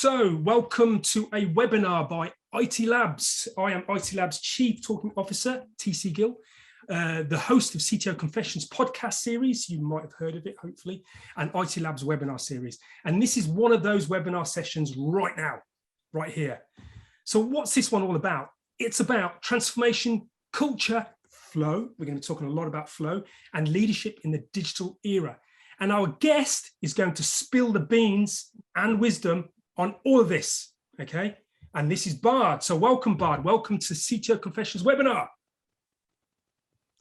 So welcome to a webinar by IT Labs. I am IT Labs Chief Talking Officer, TC Gill, the host of CTO Confessions podcast series. You might have heard of it, hopefully, and IT Labs webinar series. And this is one of those webinar sessions right now, right here. So what's this one all about? It's about transformation, culture, flow. We're going to be talking a lot about flow and leadership in the digital era. And our guest is going to spill the beans and wisdom on all of this, okay? And this is Bard. So welcome, Bard. Welcome to CTO Confessions webinar.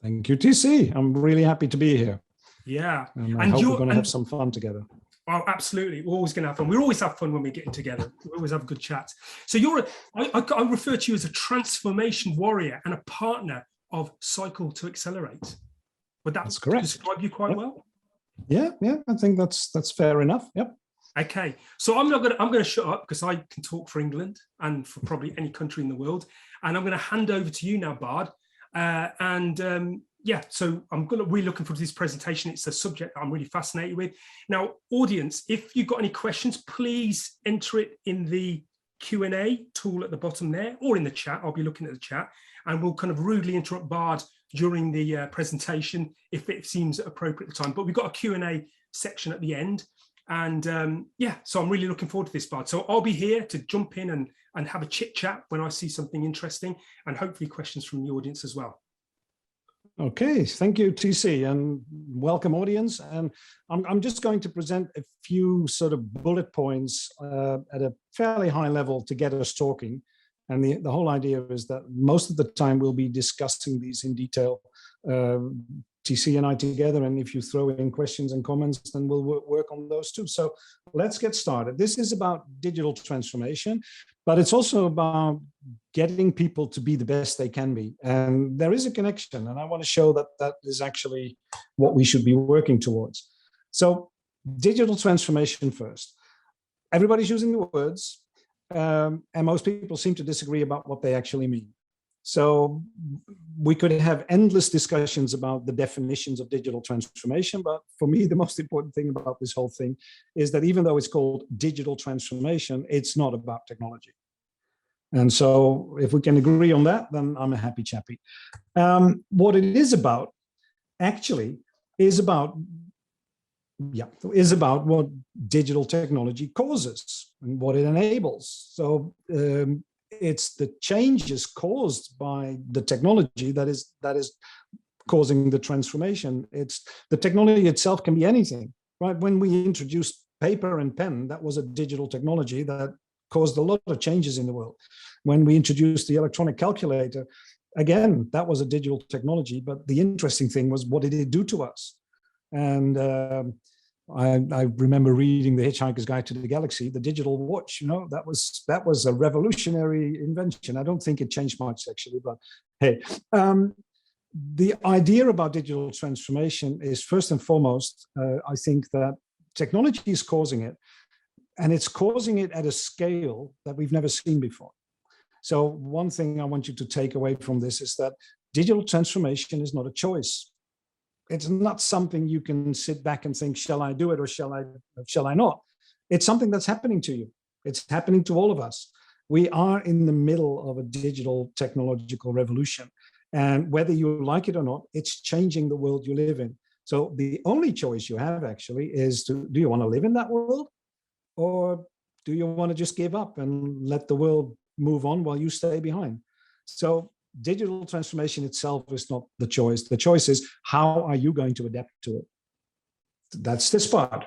Thank you, TC. I'm really happy to be here. Yeah. And I hope we're going to have some fun together. Oh, absolutely. We're always going to have fun. We always have fun when we're getting together. We always have good chats. So I refer to you as a transformation warrior and a partner of Cycle to Accelerate. Would that describe you quite well? Yeah, I think that's fair enough. Yep. Okay, so I'm going to shut up because I can talk for England and for probably any country in the world, and I'm going to hand over to you now, Bard. So I'm really looking forward to this presentation. It's a subject that I'm really fascinated with. Now, audience, if you've got any questions, please enter it in the Q&A tool at the bottom there, or in the chat. I'll be looking at the chat, and we'll kind of rudely interrupt Bard during the presentation if it seems appropriate at the time. But we've got a Q&A section at the end. And so I'm really looking forward to this, Bard. So I'll be here to jump in and have a chit chat when I see something interesting, and hopefully questions from the audience as well. Okay, thank you, TC, and welcome, audience. And I'm just going to present a few sort of bullet points at a fairly high level to get us talking. And the whole idea is that most of the time we'll be discussing these in detail, TC and I together, and if you throw in questions and comments, then we'll work on those too. So let's get started. This is about digital transformation, but it's also about getting people to be the best they can be. And there is a connection, and I want to show that that is actually what we should be working towards. So digital transformation first. Everybody's using the words, and most people seem to disagree about what they actually mean. So we could have endless discussions about the definitions of digital transformation, but for me, the most important thing about this whole thing is that even though it's called digital transformation, it's not about technology. And so if we can agree on that, then I'm a happy chappy. What it is about, actually, is about what digital technology causes and what it enables. So it's the changes caused by the technology that is causing the transformation. It's the technology itself can be anything, right? When we introduced paper and pen, that was a digital technology that caused a lot of changes in the world. When we introduced the electronic calculator, again, that was a digital technology, but the interesting thing was, what did it do to us? And I remember reading The Hitchhiker's Guide to the Galaxy, the digital watch, that was a revolutionary invention. I don't think it changed much, actually, but hey. The idea about digital transformation is, first and foremost, I think that technology is causing it, and it's causing it at a scale that we've never seen before. So one thing I want you to take away from this is that digital transformation is not a choice. It's not something you can sit back and think, shall I do it or shall I not? It's something that's happening to you. It's happening to all of us. We are in the middle of a digital technological revolution. And whether you like it or not, it's changing the world you live in. So the only choice you have actually is do you want to live in that world? Or do you want to just give up and let the world move on while you stay behind? So digital transformation itself is not the choice. The choice is, how are you going to adapt to it? That's this part.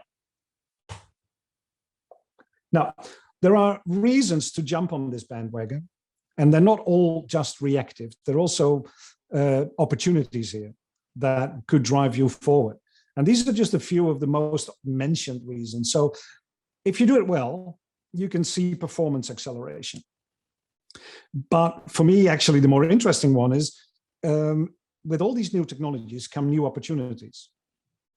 Now, there are reasons to jump on this bandwagon, and they're not all just reactive. There are also opportunities here that could drive you forward. And these are just a few of the most mentioned reasons. So if you do it well, you can see performance acceleration. But for me, actually, the more interesting one is, with all these new technologies come new opportunities.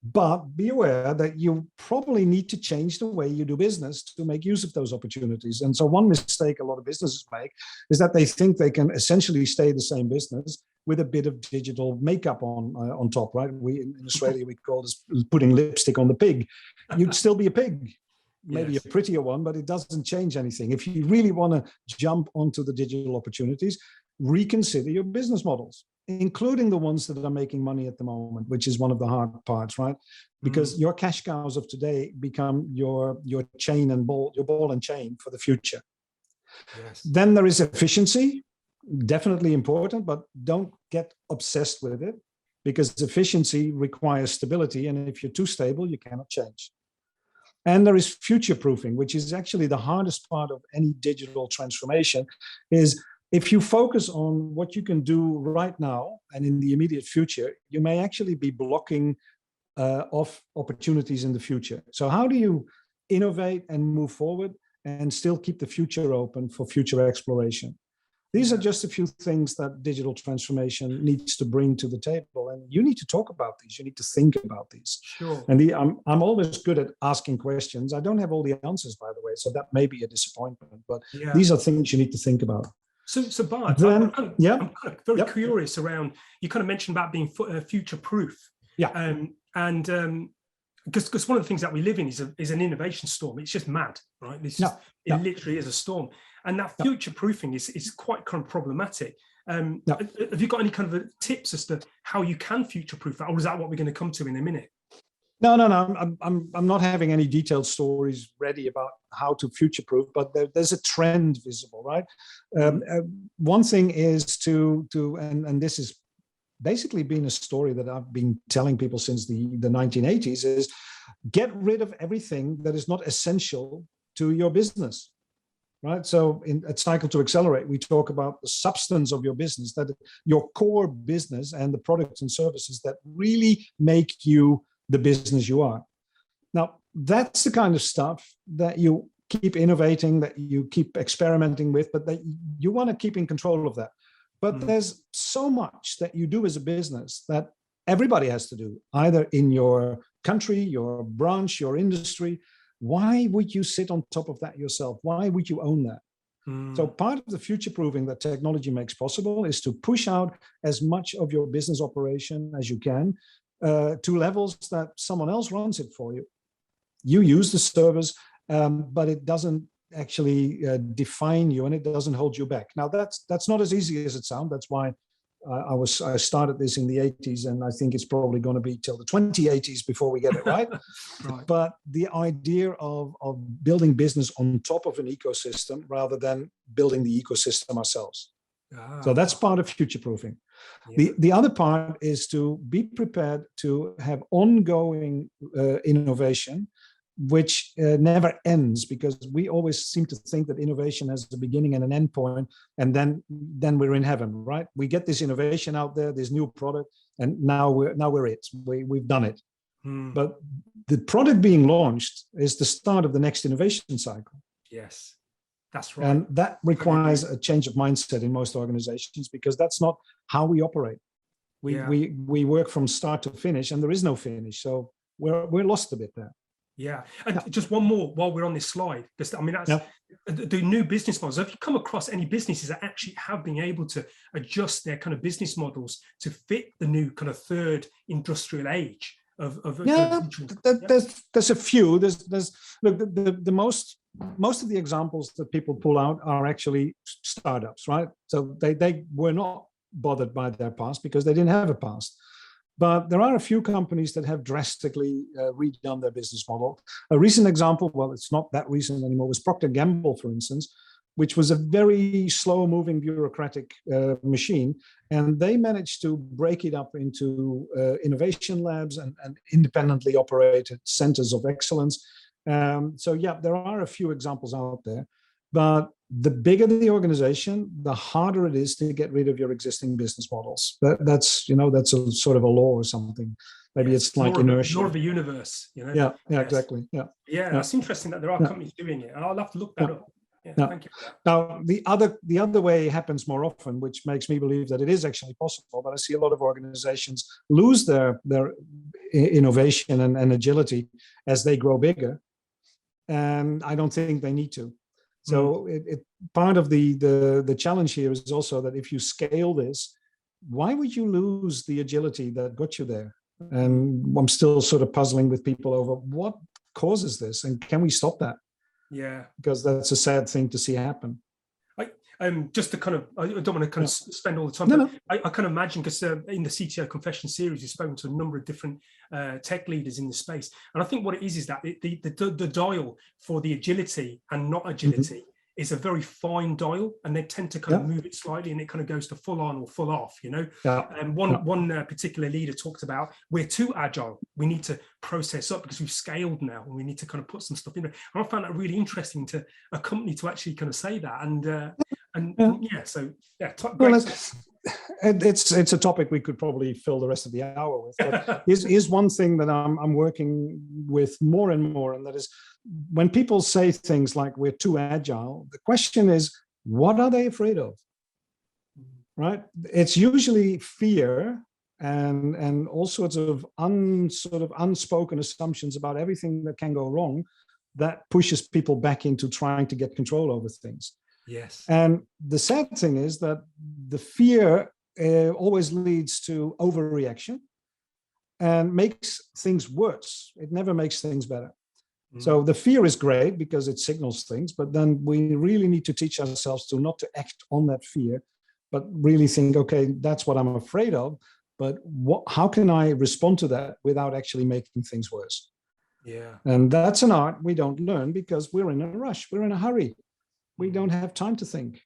But be aware that you probably need to change the way you do business to make use of those opportunities. And so one mistake a lot of businesses make is that they think they can essentially stay the same business with a bit of digital makeup on top, right? In Australia, we call this putting lipstick on the pig. You'd still be a pig. maybe Yes. a prettier one, but it doesn't change anything. If you really want to jump onto the digital opportunities, reconsider your business models, including the ones that are making money at the moment, which is one of the hard parts, right? Because your cash cows of today become your chain and ball, your ball and chain for the future. Yes. Then there is efficiency, definitely important, but don't get obsessed with it, because efficiency requires stability. And if you're too stable, you cannot change. And there is future proofing, which is actually the hardest part of any digital transformation, is if you focus on what you can do right now and in the immediate future, you may actually be blocking off opportunities in the future. So how do you innovate and move forward and still keep the future open for future exploration? These are just a few things that digital transformation needs to bring to the table, and you need to talk about these. You need to think about these. Sure. And I'm always good at asking questions. I don't have all the answers, by the way, so that may be a disappointment. But these are things you need to think about. So Bart, then, I'm kind of very curious around. You kind of mentioned about being future-proof. Yeah. Because one of the things that we live in is an innovation storm. It's just mad, right? It literally is a storm, and that future proofing is quite kind of problematic. Have you got any kind of tips as to how you can future proof that, or is that what we're going to come to in a minute? No. I'm not having any detailed stories ready about how to future proof, but there's a trend visible, right? One thing is and this is basically been a story that I've been telling people since the 1980s, is get rid of everything that is not essential to your business, right? So at Cycle to Accelerate, we talk about the substance of your business, that your core business and the products and services that really make you the business you are. Now, that's the kind of stuff that you keep innovating, that you keep experimenting with, but that you want to keep in control of that. But there's so much that you do as a business that everybody has to do, either in your country, your branch, your industry. Why would you sit on top of that yourself? Why would you own that? So part of the future proofing that technology makes possible is to push out as much of your business operation as you can to levels that someone else runs it for you. You use the service, but it doesn't actually define you, and it doesn't hold you back. Now that's not as easy as it sounds. That's why I started this in the 80s, and I think it's probably going to be till the 2080s before we get it right. Right. But the idea of building business on top of an ecosystem rather than building the ecosystem ourselves. So that's part of future proofing. The other part is to be prepared to have ongoing innovation, which never ends, because we always seem to think that innovation has a beginning and an end point, and then we're in heaven, right? We get this innovation out there, this new product, and now we're it. We've done it. But the product being launched is the start of the next innovation cycle. Yes, that's right. And that requires a change of mindset in most organizations, because that's not how we operate. We work from start to finish, and there is no finish. So we're lost a bit there. Yeah, and just one more while we're on this slide, because I mean that's the new business models. Have you come across any businesses that actually have been able to adjust their kind of business models to fit the new kind of third industrial age of there's a few. There's look, the most of the examples that people pull out are actually startups, right? So they were not bothered by their past because they didn't have a past. But there are a few companies that have drastically redone their business model. A recent example, well, it's not that recent anymore, was Procter & Gamble, for instance, which was a very slow-moving bureaucratic machine. And they managed to break it up into innovation labs and independently operated centers of excellence. So yeah, there are a few examples out there. But the bigger the organization, the harder it is to get rid of your existing business models. That's a sort of a law or something. Maybe it's like inertia. Law of the universe, Yeah, yes. Exactly. Yeah, that's interesting that there are companies doing it, and I'll have to look that up. Thank you for that. Now, the other way happens more often, which makes me believe that it is actually possible. But I see a lot of organizations lose their innovation and agility as they grow bigger, and I don't think they need to. So part of the challenge here is also that if you scale this, why would you lose the agility that got you there? And I'm still sort of puzzling with people over what causes this, and can we stop that? Yeah, because that's a sad thing to see happen. Just to kind of, I don't want to kind of spend all the time, No. I can imagine, because in the CTO Confession series, you've spoken to a number of different tech leaders in the space. And I think what it is that the dial for the agility and not agility is a very fine dial, and they tend to kind of move it slightly, and it kind of goes to full on or full off, you know. And one particular leader talked about, we're too agile. We need to process up because we've scaled now, and we need to kind of put some stuff in there. And I found that really interesting to a company to actually kind of say that. Well, it's a topic we could probably fill the rest of the hour with. But here's one thing that I'm working with more and more, and that is, when people say things like we're too agile, the question is, what are they afraid of? Right? It's usually fear and all sorts of unspoken assumptions about everything that can go wrong that pushes people back into trying to get control over things. Yes. And the sad thing is that the fear always leads to overreaction and makes things worse. It never makes things better. So the fear is great because it signals things, but then we really need to teach ourselves to not to act on that fear, but really think, okay, that's what I'm afraid of, but how can I respond to that without actually making things worse? Yeah. And that's an art we don't learn because we're in a rush, we're in a hurry. We don't have time to think.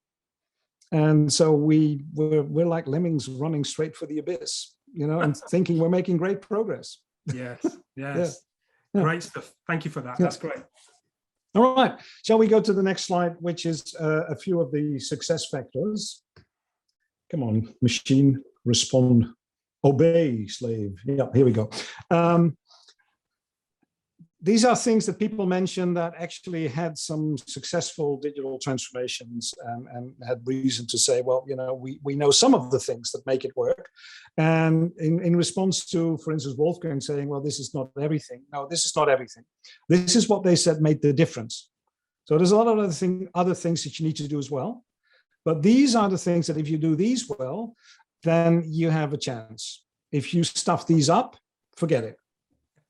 And so we're like lemmings running straight for the abyss, you know, and thinking we're making great progress. Yes. Yeah. Great stuff. Thank you for that. That's great. All right. Shall we go to the next slide, which is a few of the success factors? Come on, machine, respond, obey, slave. Yeah, here we go. These are things that people mention that actually had some successful digital transformations and had reason to say, well, you know, we know some of the things that make it work. And in response to, for instance, Wolfgang saying, well, this is not everything. No, this is not everything. This is what they said made the difference. So there's a lot of other things that you need to do as well. But these are the things that if you do these well, then you have a chance. If you stuff these up, forget it.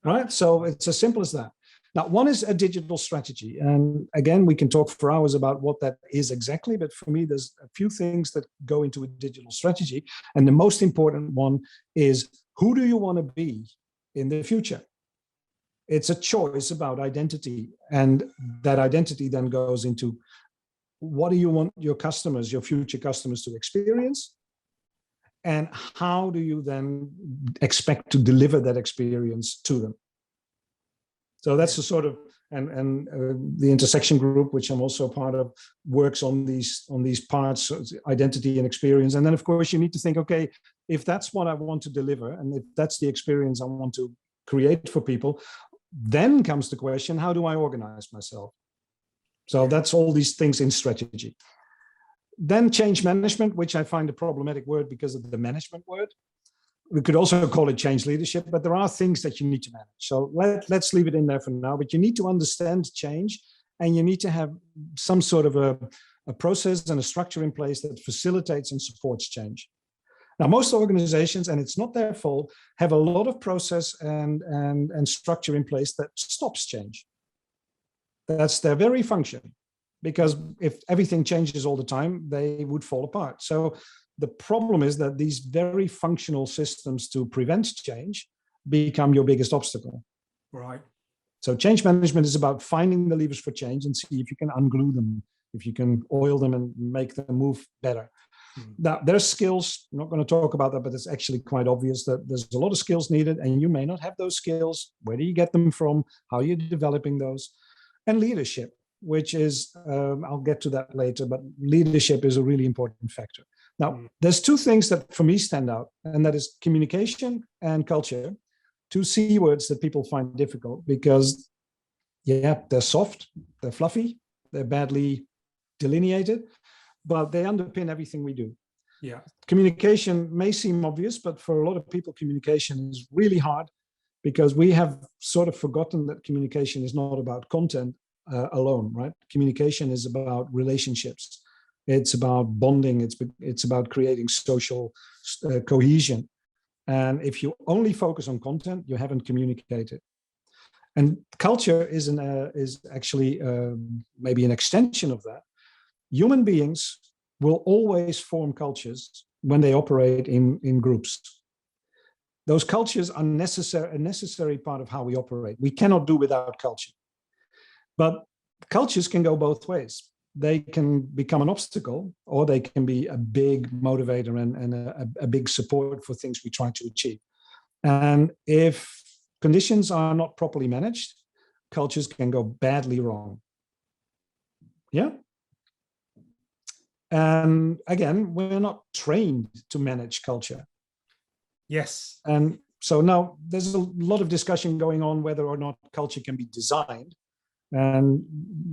Right? So it's as simple as that. Now, one is a digital strategy. And again, we can talk for hours about what that is exactly. But for me, there's a few things that go into a digital strategy. And the most important one is, who do you want to be in the future? It's a choice about identity. And that identity then goes into, what do you want your customers, your future customers, to experience? And how do you then expect to deliver that experience to them? So that's the sort of, and the intersection group, which I'm also part of, works on these parts, identity and experience. And then, of course, you need to think, okay, if that's what I want to deliver, and if that's the experience I want to create for people, then comes the question, how do I organize myself? So that's all these things in strategy. Then change management, which I find a problematic word because of the management word. We could also call it change leadership, but there are things that you need to manage. So let's leave it in there for now, but you need to understand change, and you need to have some sort of a process and a structure in place that facilitates and supports change. Now, most organizations, and it's not their fault, have a lot of process and structure in place that stops change. That's their very function. Because if everything changes all the time, they would fall apart. So the problem is that these very functional systems to prevent change become your biggest obstacle. Right. So change management is about finding the levers for change and see if you can unglue them, if you can oil them and make them move better. Now, there's skills, I'm not going to talk about that, but it's actually quite obvious that there's a lot of skills needed, and you may not have those skills. Where do you get them from? How are you developing those? And leadership, which is, I'll get to that later, but leadership is a really important factor. Now, there's two things that for me stand out, and that is communication and culture, two C words that people find difficult because, yeah, they're soft, they're fluffy, they're badly delineated, but they underpin everything we do. Yeah. Communication may seem obvious, but for a lot of people, communication is really hard because we have sort of forgotten that communication is not about content alone, right? Communication is about relationships. It's about bonding. It's about creating social cohesion. And if you only focus on content, you haven't communicated. And culture is actually maybe an extension of that. Human beings will always form cultures when they operate in groups. Those cultures are a necessary part of how we operate. We cannot do without culture. But cultures can go both ways. They can become an obstacle, or they can be a big motivator and a big support for things we try to achieve. And if conditions are not properly managed, cultures can go badly wrong. Yeah. And again, we're not trained to manage culture. Yes. And so now there's a lot of discussion going on whether or not culture can be designed. And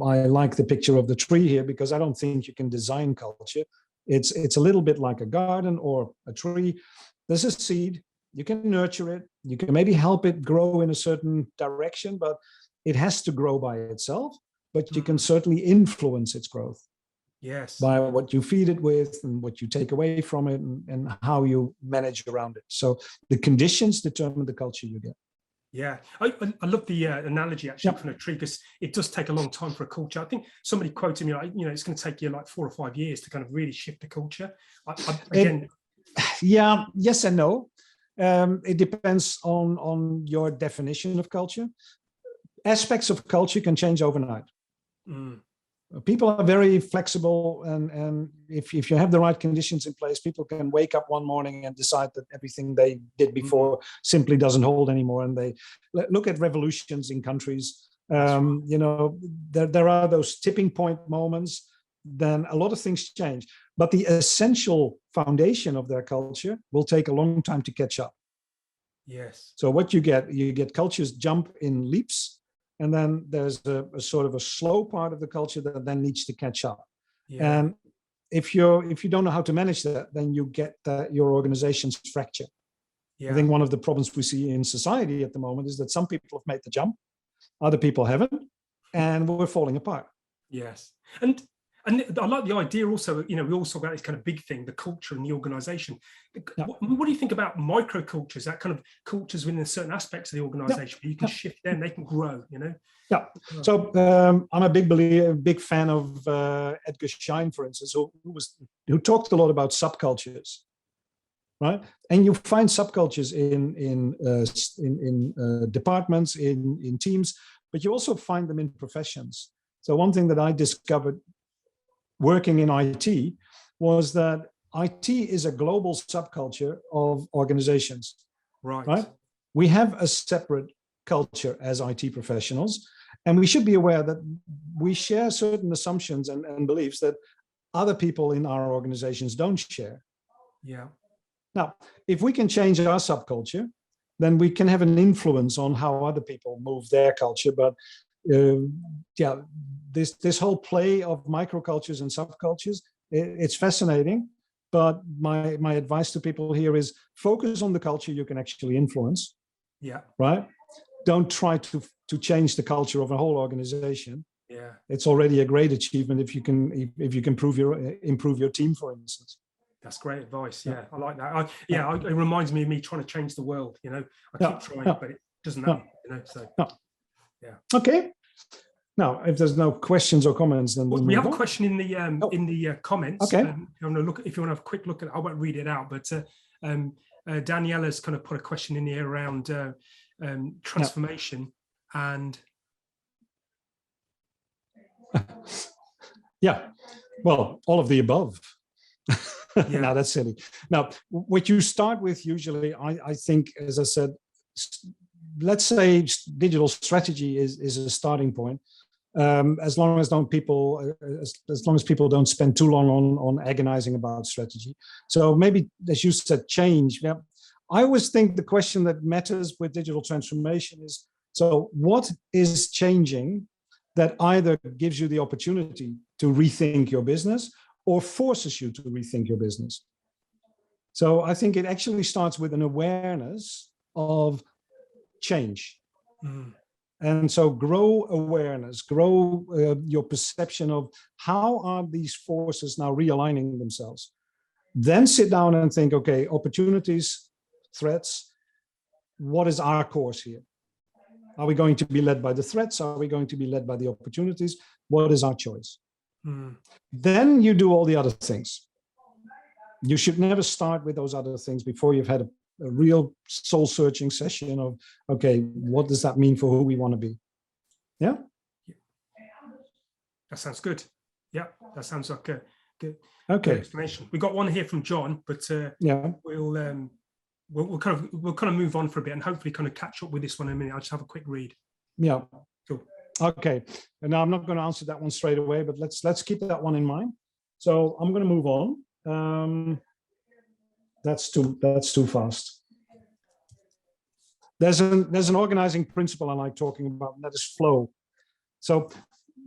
I like the picture of the tree here, because I don't think you can design culture. It's a little bit like a garden or a tree. There's a seed, you can nurture it, you can maybe help it grow in a certain direction, but it has to grow by itself. But you can certainly influence its growth. Yes. By what you feed it with and what you take away from it, and how you manage around it. So the conditions determine the culture you get. Yeah, I love the analogy actually from a tree, because it does take a long time for a culture. I think somebody quoted me like, it's going to take you like 4 or 5 years to kind of really shift the culture. Yeah, yes and no. It depends on your definition of culture. Aspects of culture can change overnight. People are very flexible, and if you have the right conditions in place, people can wake up one morning and decide that everything they did before simply doesn't hold anymore. And they look at revolutions in countries. There are those tipping point moments. Then a lot of things change, but the essential foundation of their culture will take a long time to catch up. Yes. So what you get cultures jump in leaps. And then there's a sort of a slow part of the culture that then needs to catch up. Yeah. And if you don't know how to manage that, then you get your organizations fracture. Yeah. I think one of the problems we see in society at the moment is that some people have made the jump, other people haven't, and we're falling apart. Yes. And I like the idea also, we also talk about this kind of big thing, the culture and the organization. Yeah. What do you think about microcultures, that kind of cultures within certain aspects of the organization, where you can shift them, they can grow, Yeah. So I'm a big fan of Edgar Schein, for instance, who talked a lot about subcultures, right? And you find subcultures in departments, in teams, but you also find them in professions. So one thing that I discovered working in IT was that IT is a global subculture of organizations. Right? We have a separate culture as IT professionals, and we should be aware that we share certain assumptions and beliefs that other people in our organizations don't share. Yeah. Now, if we can change our subculture, then we can have an influence on how other people move their culture. But this whole play of microcultures and subcultures, it's fascinating. But my advice to people here is focus on the culture you can actually influence. Yeah. Right. Don't try to change the culture of a whole organization. Yeah. It's already a great achievement if you can improve your team, for instance. That's great advice. Yeah, I like that. It reminds me of me trying to change the world. I keep trying, but it doesn't happen. So yeah. Okay. Now, if there's no questions or comments, then we have a question in the comments. Okay. If you want to have a quick look at it, I won't read it out, but Daniela's kind of put a question in here around transformation and. Yeah. Well, all of the above. Yeah. Now that's silly. Now, what you start with usually, I think, as I said, let's say digital strategy is a starting point. As long as people don't spend too long on agonizing about strategy. So maybe, as you said, change. Yeah. I always think the question that matters with digital transformation is, so what is changing that either gives you the opportunity to rethink your business or forces you to rethink your business? So I think it actually starts with an awareness of change. And so grow awareness, grow your perception of how are these forces now realigning themselves. Then sit down and think, okay, opportunities, threats, what is our course here? Are we going to be led by the threats? Are we going to be led by the opportunities? What is our choice? Then you do all the other things. You should never start with those other things before you've had a real soul-searching session of, okay, what does that mean for who we want to be? Yeah? That sounds good. Yeah, that sounds like a good explanation. We got one here from John, but we'll kind of move on for a bit and hopefully kind of catch up with this one in a minute. I'll just have a quick read. Yeah. Cool. Okay. And now I'm not going to answer that one straight away, but let's keep that one in mind. So I'm going to move on. That's too fast. There's an organizing principle I like talking about, and that is flow. So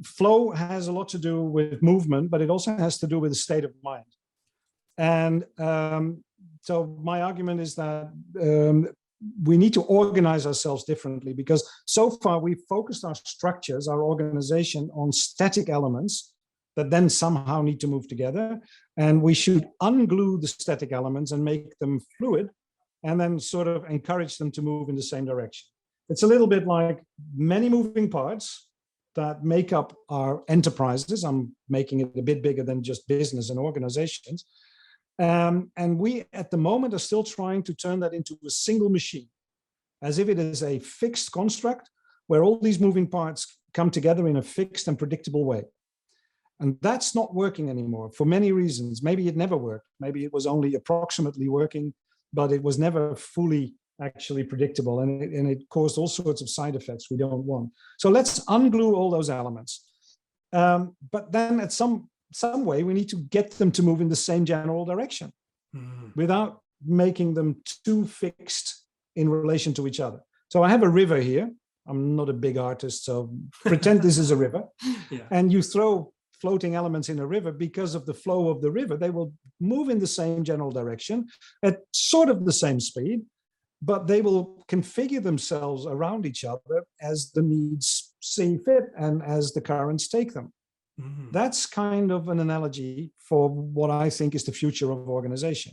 flow has a lot to do with movement, but it also has to do with the state of mind. And so my argument is that we need to organize ourselves differently, because so far we've focused our structures, our organization, on static elements that then somehow need to move together. And we should unglue the static elements and make them fluid, and then sort of encourage them to move in the same direction. It's a little bit like many moving parts that make up our enterprises. I'm making it a bit bigger than just business and organizations. And we, at the moment, are still trying to turn that into a single machine, as if it is a fixed construct where all these moving parts come together in a fixed and predictable way. And that's not working anymore for many reasons. Maybe it never worked. Maybe it was only approximately working, but it was never fully actually predictable. And it caused all sorts of side effects we don't want. So let's unglue all those elements. But then at some way, we need to get them to move in the same general direction without making them too fixed in relation to each other. So I have a river here. I'm not a big artist, so pretend this is a river. Yeah. And you throw floating elements in a river. Because of the flow of the river, they will move in the same general direction at sort of the same speed, but they will configure themselves around each other as the needs see fit and as the currents take them. That's kind of an analogy for what I think is the future of organization.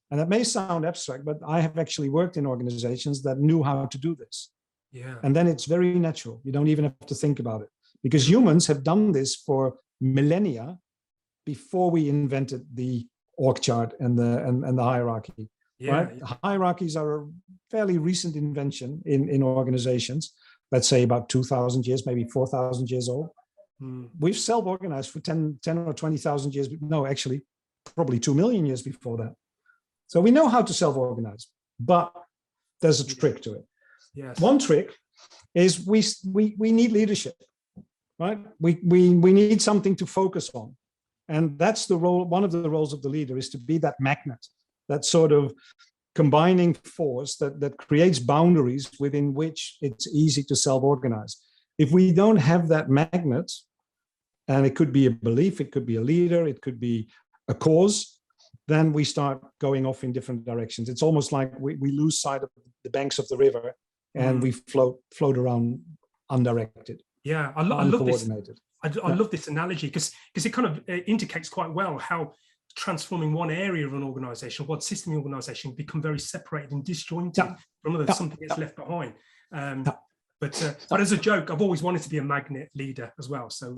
And it may sound abstract, but I have actually worked in organizations that knew how to do this. Yeah. And then it's very natural. You don't even have to think about it, because humans have done this for millennia before we invented the org chart and the hierarchy. Yeah. Right? Hierarchies are a fairly recent invention in organizations. Let's say about 2,000 years, maybe 4,000 years old. We've self-organized for 10 or 20,000 years. No, actually, probably 2 million years before that. So we know how to self-organize, but there's a trick to it. Yes. One trick is we need leadership, right? We need something to focus on. And that's the role, one of the roles of the leader is to be that magnet, that sort of combining force that creates boundaries within which it's easy to self-organize. If we don't have that magnet, and it could be a belief, it could be a leader, it could be a cause, then we start going off in different directions. It's almost like we lose sight of the banks of the river and we float around undirected. Yeah, I love this. I love this analogy because it kind of indicates quite well how transforming one area of an organization, one system of the organization, become very separated and disjointed from other, something gets left behind. But as a joke, I've always wanted to be a magnet leader as well. So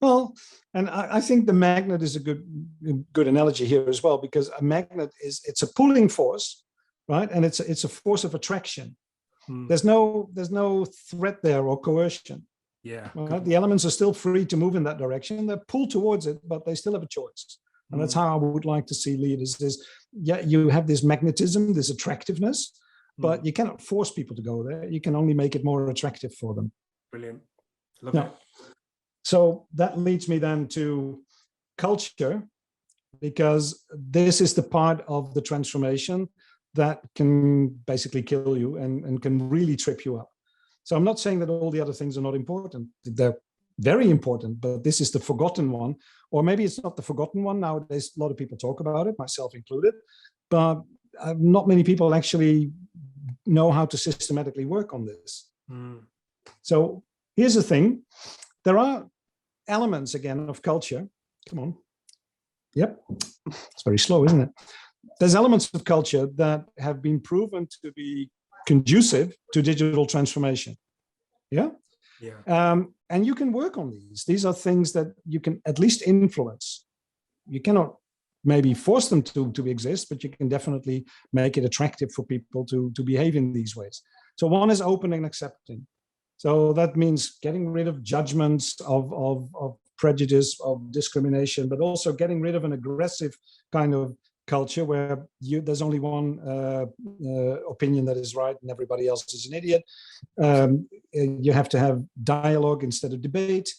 Well, and I think the magnet is a good analogy here as well, because a magnet it's a pulling force, right? And it's a force of attraction. There's no threat there or coercion. Yeah. Right? The elements are still free to move in that direction. They're pulled towards it, but they still have a choice. And that's how I would like to see leaders is, you have this magnetism, this attractiveness, but you cannot force people to go there. You can only make it more attractive for them. Brilliant. Love it. So that leads me then to culture, because this is the part of the transformation that can basically kill you and can really trip you up. So I'm not saying that all the other things are not important. They're very important, but this is the forgotten one. Or maybe it's not the forgotten one. Nowadays, a lot of people talk about it, myself included, but not many people actually know how to systematically work on this. So here's the thing. There are elements, again, of culture. Come on. Yep. It's very slow, isn't it? there's elements of culture that have been proven to be conducive to digital transformation. Yeah. Yeah. And you can work on these. These are things that you can at least influence. You cannot maybe force them to exist, but you can definitely make it attractive for people to behave in these ways. So one is open and accepting. So that means getting rid of judgments, of prejudice, of discrimination, but also getting rid of an aggressive kind of culture where there's only one opinion that is right and everybody else is an idiot. You have to have dialogue instead of debate.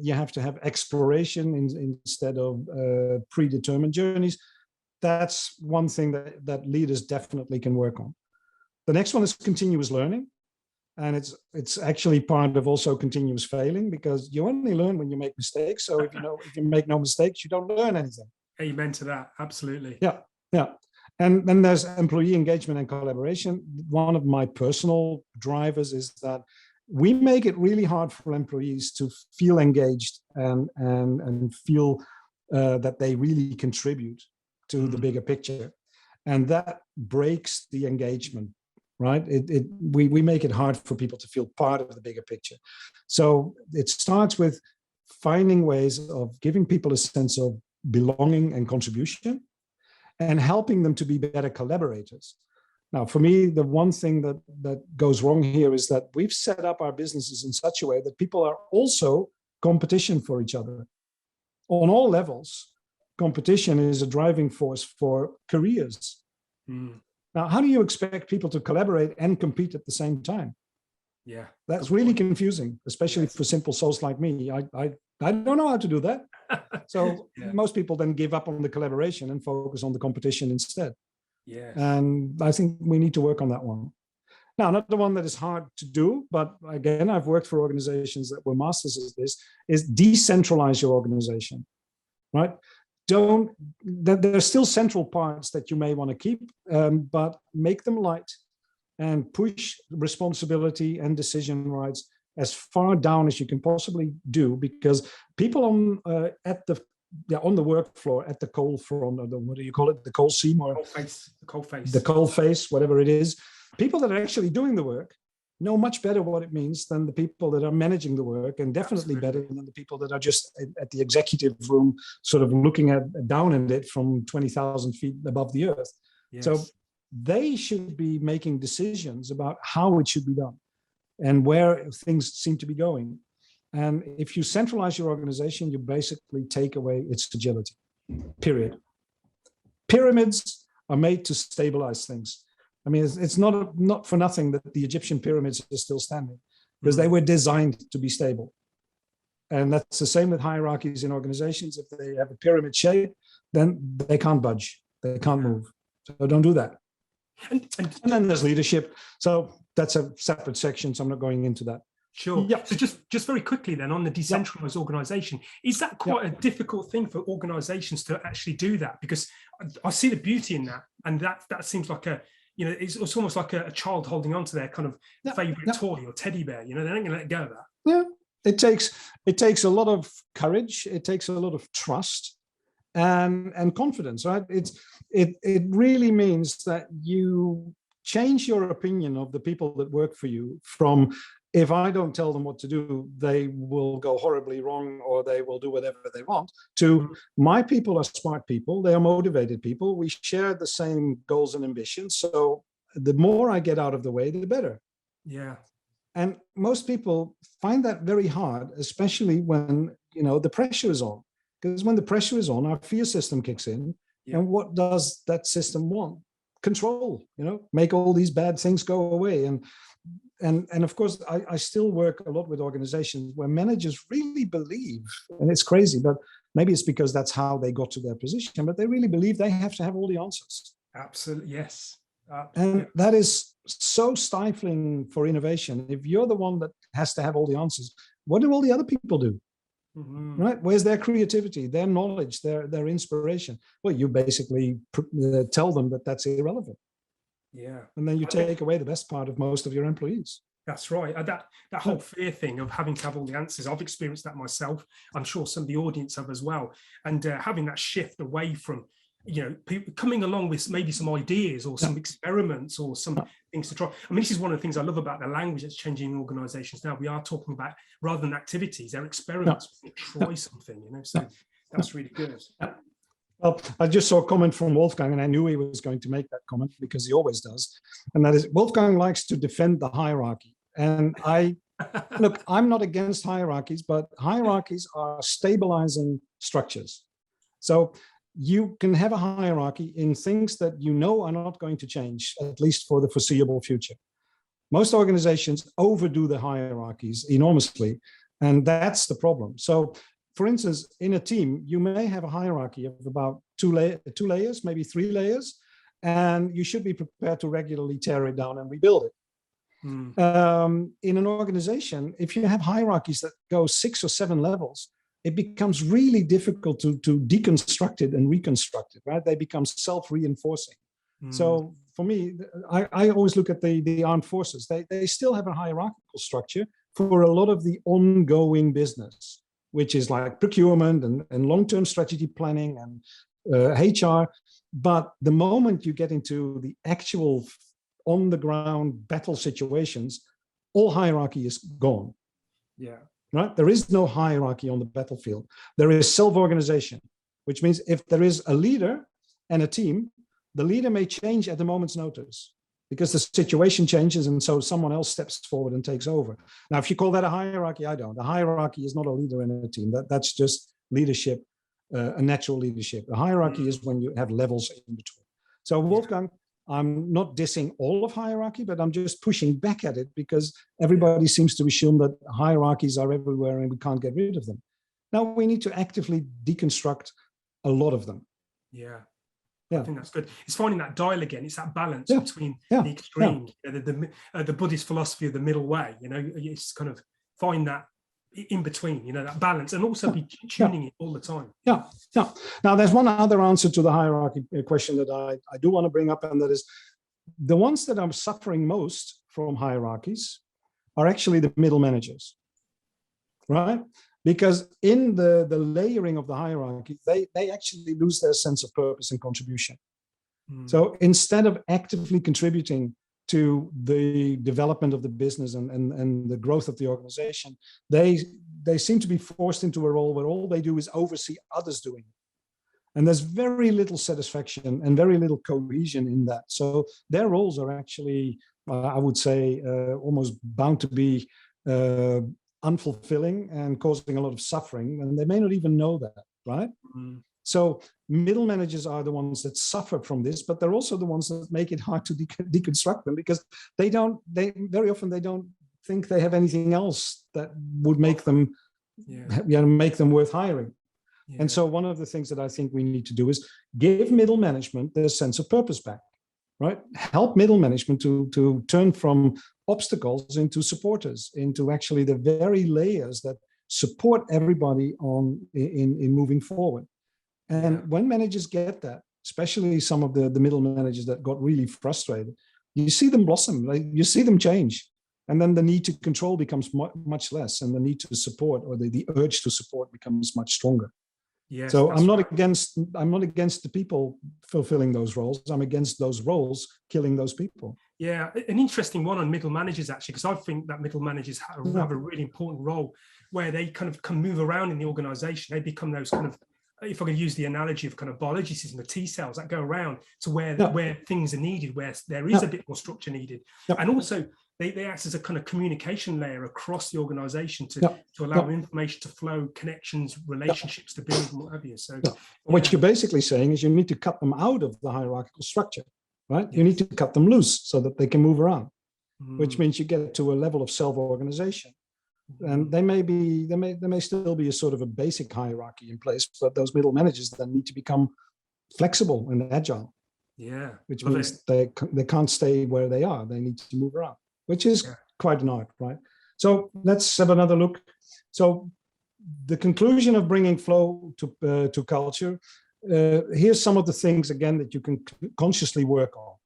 You have to have exploration instead of predetermined journeys. That's one thing that leaders definitely can work on. The next one is continuous learning. And it's actually part of also continuous failing, because you only learn when you make mistakes. So if you make no mistakes, you don't learn anything. Amen to that. Absolutely. Yeah. And then there's employee engagement and collaboration. One of my personal drivers is that we make it really hard for employees to feel engaged and feel that they really contribute to the bigger picture. And that breaks the engagement, right? We make it hard for people to feel part of the bigger picture. So it starts with finding ways of giving people a sense of belonging and contribution and helping them to be better collaborators. Now, for me, the one thing that goes wrong here is that we've set up our businesses in such a way that people are also competition for each other. On all levels, competition is a driving force for careers. Now, how do you expect people to collaborate and compete at the same time? Yeah, that's really confusing, especially for simple souls like me. I don't know how to do that. So most people then give up on the collaboration and focus on the competition instead. Yes. And I think we need to work on that one. Now, another one that is hard to do, but again, I've worked for organizations that were masters of this, is decentralize your organization, right? There's still central parts that you may want to keep, but make them light and push responsibility and decision rights as far down as you can possibly do, because people on the work floor, at the coal front, or what do you call it, the coal seam, or the coal face, whatever it is, people that are actually doing the work know much better what it means than the people that are managing the work, and definitely better than the people that are just at the executive room, sort of looking down at it from 20,000 feet above the earth. Yes. So they should be making decisions about how it should be done and where things seem to be going. And if you centralize your organization, you basically take away its agility, period. Pyramids are made to stabilize things. I mean, it's not for nothing that the Egyptian pyramids are still standing, because they were designed to be stable. And that's the same with hierarchies in organizations. If they have a pyramid shape, then they can't budge, they can't move. So don't do that. And then there's leadership. So that's a separate section, so I'm not going into that. Sure. Yeah. So just very quickly then, on the decentralized organization, is that quite a difficult thing for organizations to actually do that? Because I see the beauty in that, and that seems like it's almost like a child holding on to their kind of favorite toy or teddy bear. They ain't gonna let go of that. Yeah, it takes a lot of courage. It takes a lot of trust and confidence, right? It really means that you change your opinion of the people that work for you from, if I don't tell them what to do, they will go horribly wrong or they will do whatever they want, to my people are smart people, they are motivated people, we share the same goals and ambitions. So the more I get out of the way, the better. Yeah. And most people find that very hard, especially when, the pressure is on. Because when the pressure is on, our fear system kicks in. Yeah. And what does that system want? Control, make all these bad things go away. And of course, I still work a lot with organizations where managers really believe, and it's crazy, but maybe it's because that's how they got to their position, but they really believe they have to have all the answers. Absolutely, yes. And that is so stifling for innovation. If you're the one that has to have all the answers, what do all the other people do? Mm-hmm. Right? Where's their creativity, their knowledge, their inspiration? Well, you basically tell them that that's irrelevant. Yeah. And then you take away the best part of most of your employees. That's right. That whole fear thing of having to have all the answers, I've experienced that myself. I'm sure some of the audience have as well. And having that shift away from people coming along with maybe some ideas or some experiments or some things to try. I mean, this is one of the things I love about the language that's changing in organizations now. We are talking about, rather than activities, they're experiments. Try something, so that's really good. Well, I just saw a comment from Wolfgang, and I knew he was going to make that comment because he always does. And that is, Wolfgang likes to defend the hierarchy. And look, I'm not against hierarchies, but hierarchies are stabilizing structures. So you can have a hierarchy in things that are not going to change, at least for the foreseeable future. Most organizations overdo the hierarchies enormously, and that's the problem. So, for instance, in a team, you may have a hierarchy of about two layers, maybe 3 layers, and you should be prepared to regularly tear it down and rebuild it. In an organization, if you have hierarchies that go 6 or 7 levels, it becomes really difficult to deconstruct it and reconstruct it, right? They become self-reinforcing. So for me, I always look at the armed forces. They still have a hierarchical structure for a lot of the ongoing business, which is like procurement and long-term strategy planning and HR. But the moment you get into the actual on-the-ground battle situations, all hierarchy is gone. Yeah. Right? There is no hierarchy on the battlefield. There is self-organization, which means if there is a leader and a team, the leader may change at the moment's notice because the situation changes, and so someone else steps forward and takes over. Now, if you call that a hierarchy, I don't. A hierarchy is not a leader in a team. That's just leadership, a natural leadership. A hierarchy is when you have levels in between. So Wolfgang, I'm not dissing all of hierarchy, but I'm just pushing back at it because everybody seems to assume that hierarchies are everywhere and we can't get rid of them. Now we need to actively deconstruct a lot of them. Yeah. I think that's good. It's finding that dial again. It's that balance between the extreme, the Buddhist philosophy of the middle way. It's kind of find that in between, that balance, and also be tuning it all the time. Yeah. Now, there's one other answer to the hierarchy question that I do want to bring up, and that is the ones that are suffering most from hierarchies are actually the middle managers, right? Because in the layering of the hierarchy, they actually lose their sense of purpose and contribution. So instead of actively contributing to the development of the business and the growth of the organization, they seem to be forced into a role where all they do is oversee others doing it. And there's very little satisfaction and very little cohesion in that. So their roles are actually, I would say, almost bound to be unfulfilling and causing a lot of suffering, and they may not even know that, right? So middle managers are the ones that suffer from this, but they're also the ones that make it hard to deconstruct them because they very often don't think they have anything else that would make them make them worth hiring. And so one of the things that I think we need to do is give middle management their sense of purpose back, right? Help middle management to turn from obstacles into supporters, into actually the very layers that support everybody in moving forward. And when managers get that, especially some of the middle managers that got really frustrated, you see them blossom, you see them change. And then the need to control becomes much less, and the need to support, or the urge to support, becomes much stronger. Yes, so I'm not against the people fulfilling those roles. I'm against those roles killing those people. Yeah, an interesting one on middle managers, actually, because I think that middle managers have a really important role where they kind of can move around in the organization. They become those kind of, if I can use the analogy of kind of biology system, the T cells that go around to where things are needed, where there is a bit more structure needed. And also they act as a kind of communication layer across the organization to allow information to flow, connections, relationships to build, and what have you. So what you're basically saying is you need to cut them out of the hierarchical structure, right? You need to cut them loose so that they can move around, which means you get to a level of self-organization. And there may still be a sort of a basic hierarchy in place, but those middle managers then need to become flexible and agile. Yeah, which means they can't stay where they are. They need to move around, which is quite an art, right? So let's have another look. So the conclusion of bringing flow to culture. Here's some of the things again that you can consciously work on.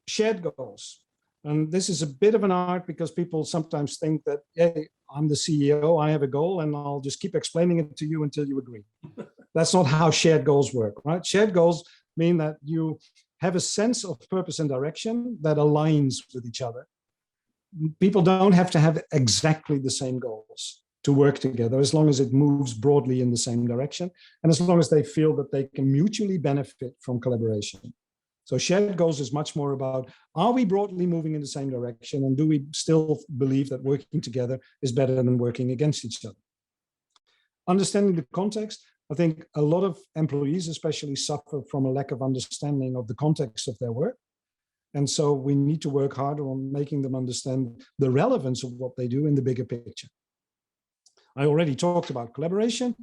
Shared goals. And this is a bit of an art because people sometimes think that, hey, I'm the CEO, I have a goal, and I'll just keep explaining it to you until you agree. That's not how shared goals work, right? Shared goals mean that you have a sense of purpose and direction that aligns with each other. People don't have to have exactly the same goals to work together, as long as it moves broadly in the same direction, and as long as they feel that they can mutually benefit from collaboration. So shared goals is much more about, are we broadly moving in the same direction, and do we still believe that working together is better than working against each other? Understanding the context, I think a lot of employees especially suffer from a lack of understanding of the context of their work. And so we need to work harder on making them understand the relevance of what they do in the bigger picture. I already talked about collaboration,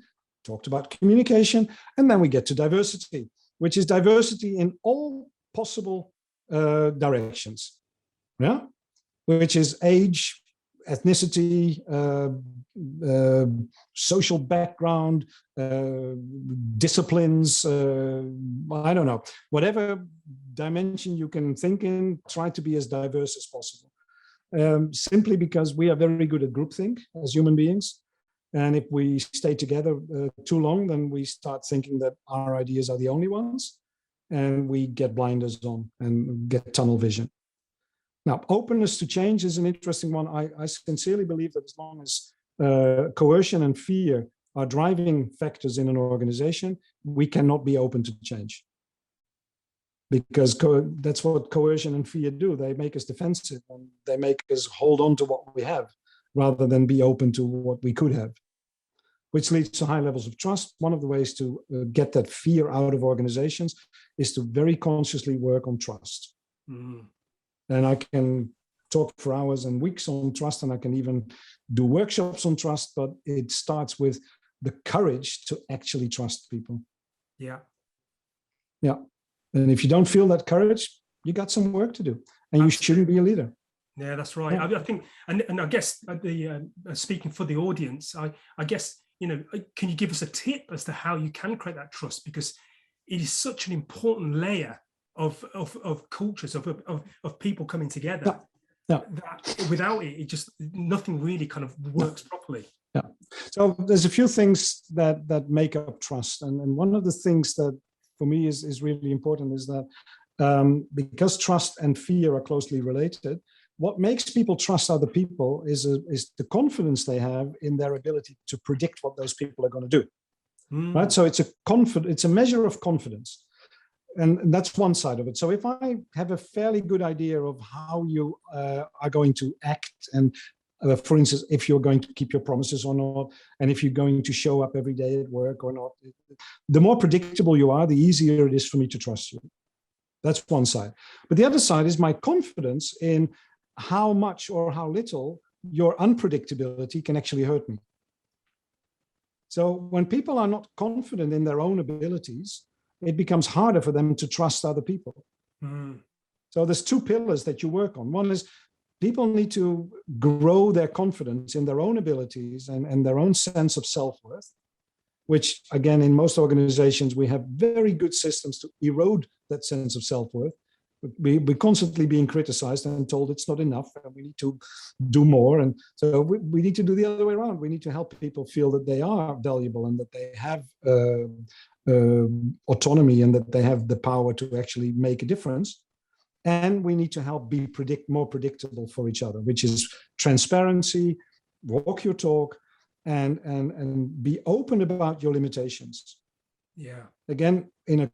talked about communication, and then we get to diversity, which is diversity in all possible directions. Yeah, which is age, ethnicity, social background, disciplines, I don't know, whatever dimension you can think in, try to be as diverse as possible. Simply because we are very good at groupthink as human beings. And if we stay together too long, then we start thinking that our ideas are the only ones, and we get blinders on and get tunnel vision. Now, openness to change is an interesting one. I sincerely believe that as long as coercion and fear are driving factors in an organization, we cannot be open to change. Because that's what coercion and fear do. They make us defensive, and they make us hold on to what we have, rather than be open to what we could have, which leads to high levels of trust. One of the ways to get that fear out of organizations is to very consciously work on trust. Mm. And I can talk for hours and weeks on trust, and I can even do workshops on trust, but it starts with the courage to actually trust people. Yeah. Yeah. And if you don't feel that courage, you got some work to do, and you shouldn't be a leader. Yeah, that's right. Yeah. I think, and I guess speaking for the audience, I guess, can you give us a tip as to how you can create that trust? Because it is such an important layer of cultures, of people coming together. Yeah. That without it, nothing really kind of works properly. Yeah. So there's a few things that make up trust, and one of the things that for me is really important is that because trust and fear are closely related, what makes people trust other people is the confidence they have in their ability to predict what those people are going to do. Right? So it's a measure of confidence. And that's one side of it. So if I have a fairly good idea of how you are going to act, and for instance, if you're going to keep your promises or not, and if you're going to show up every day at work or not, the more predictable you are, the easier it is for me to trust you. That's one side. But the other side is my confidence in how much or how little your unpredictability can actually hurt me. So when people are not confident in their own abilities, it becomes harder for them to trust other people. Mm. So there's two pillars that you work on. One is people need to grow their confidence in their own abilities and their own sense of self-worth, which again, in most organizations, we have very good systems to erode that sense of self-worth. We're constantly being criticized and told it's not enough and we need to do more. And so we need to do the other way around. We need to help people feel that they are valuable and that they have autonomy and that they have the power to actually make a difference. And we need to help be more predictable for each other, which is transparency, walk your talk, and be open about your limitations. Yeah. Again, in a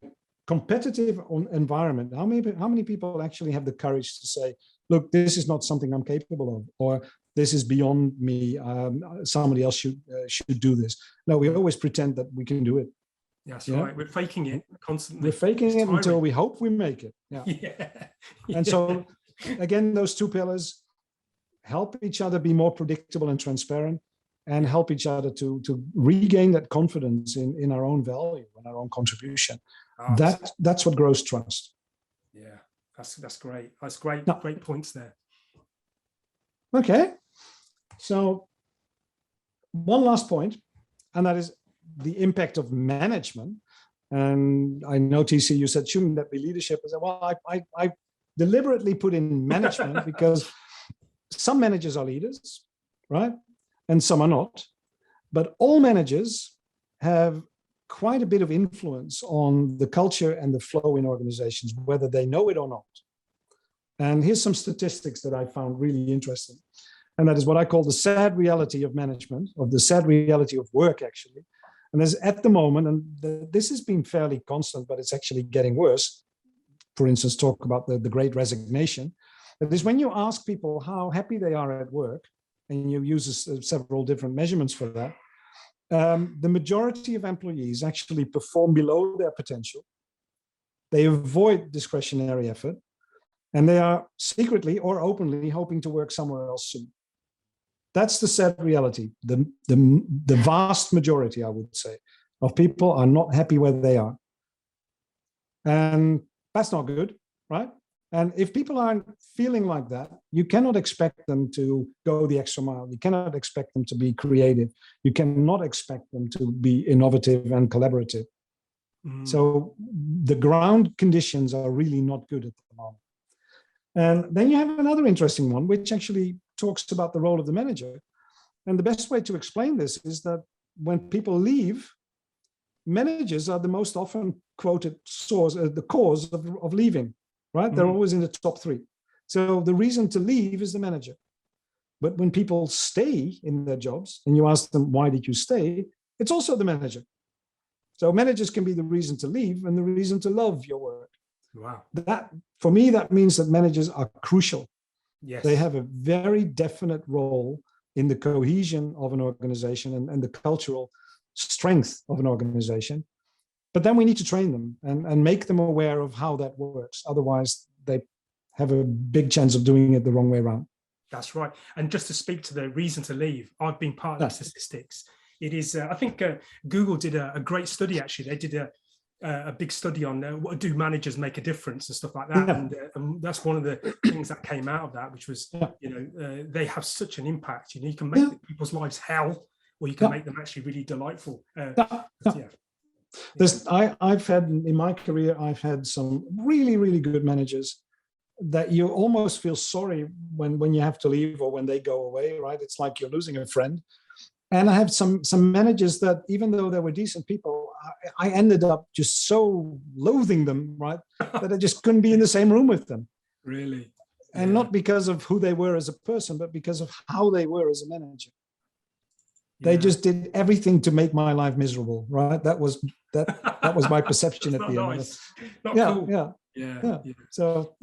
competitive environment, how many people actually have the courage to say, look, this is not something I'm capable of, or this is beyond me, somebody else should do this. No, we always pretend that we can do it. That's right. We're faking it constantly. We're faking it until we hope we make it. Yeah. Yeah. And so, again, those two pillars help each other be more predictable and transparent, and help each other to regain that confidence in our own value and our own contribution. Oh, that's what grows trust. Yeah, that's great. That's great. Now, great points there. Okay. So one last point, and that is the impact of management. And I know, TC, you said, shouldn't that be leadership? I said, well, I deliberately put in management because some managers are leaders, right? And some are not. But all managers have quite a bit of influence on the culture and the flow in organizations, whether they know it or not. And here's some statistics that I found really interesting. And that is what I call the sad reality of management, of the sad reality of work, actually. And there's at the moment, and this has been fairly constant, but it's actually getting worse. For instance, talk about the great resignation. That is when you ask people how happy they are at work, and you use several different measurements for that, the majority of employees actually perform below their potential. They avoid discretionary effort, and they are secretly or openly hoping to work somewhere else soon. That's the sad reality. The vast majority, I would say, of people are not happy where they are. And that's not good, right? And if people aren't feeling like that, you cannot expect them to go the extra mile. You cannot expect them to be creative. You cannot expect them to be innovative and collaborative. So the ground conditions are really not good at the moment. And then you have another interesting one, which actually talks about the role of the manager. And the best way to explain this is that when people leave, managers are the most often quoted source, the cause of leaving, right? They're always in the top 3. So the reason to leave is the manager. But when people stay in their jobs and you ask them, why did you stay? It's also the manager. So managers can be the reason to leave and the reason to love your work. Wow. That, for me, that means that managers are crucial. Yes. They have a very definite role in the cohesion of an organization and the cultural strength of an organization. But then we need to train them and make them aware of how that works. Otherwise, they have a big chance of doing it the wrong way around. That's right. And just to speak to the reason to leave, I've been part of the statistics. It is, I think Google did a great study, actually. They did a big study on what do managers make a difference and stuff like that. Yeah. And that's one of the things that came out of that, which was, they have such an impact. You can make people's lives hell, or you can make them actually really delightful. I've had, in my career, I've had some really, really good managers that you almost feel sorry when you have to leave or when they go away, right? It's like you're losing a friend. And I have some managers that, even though they were decent people, I ended up just so loathing them, right, that I just couldn't be in the same room with them. Really? And not because of who they were as a person, but because of how they were as a manager. They just did everything to make my life miserable, right? That was my perception at the end. Nice. Cool. Yeah. So,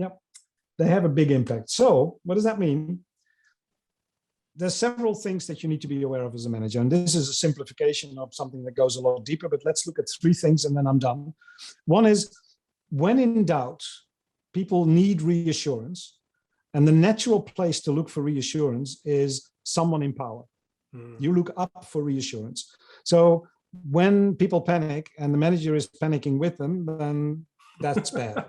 they have a big impact. So what does that mean? There's several things that you need to be aware of as a manager. And this is a simplification of something that goes a lot deeper, but let's look at 3 things and then I'm done. One is, when in doubt, people need reassurance. And the natural place to look for reassurance is someone in power. You look up for reassurance. So when people panic and the manager is panicking with them, then that's bad.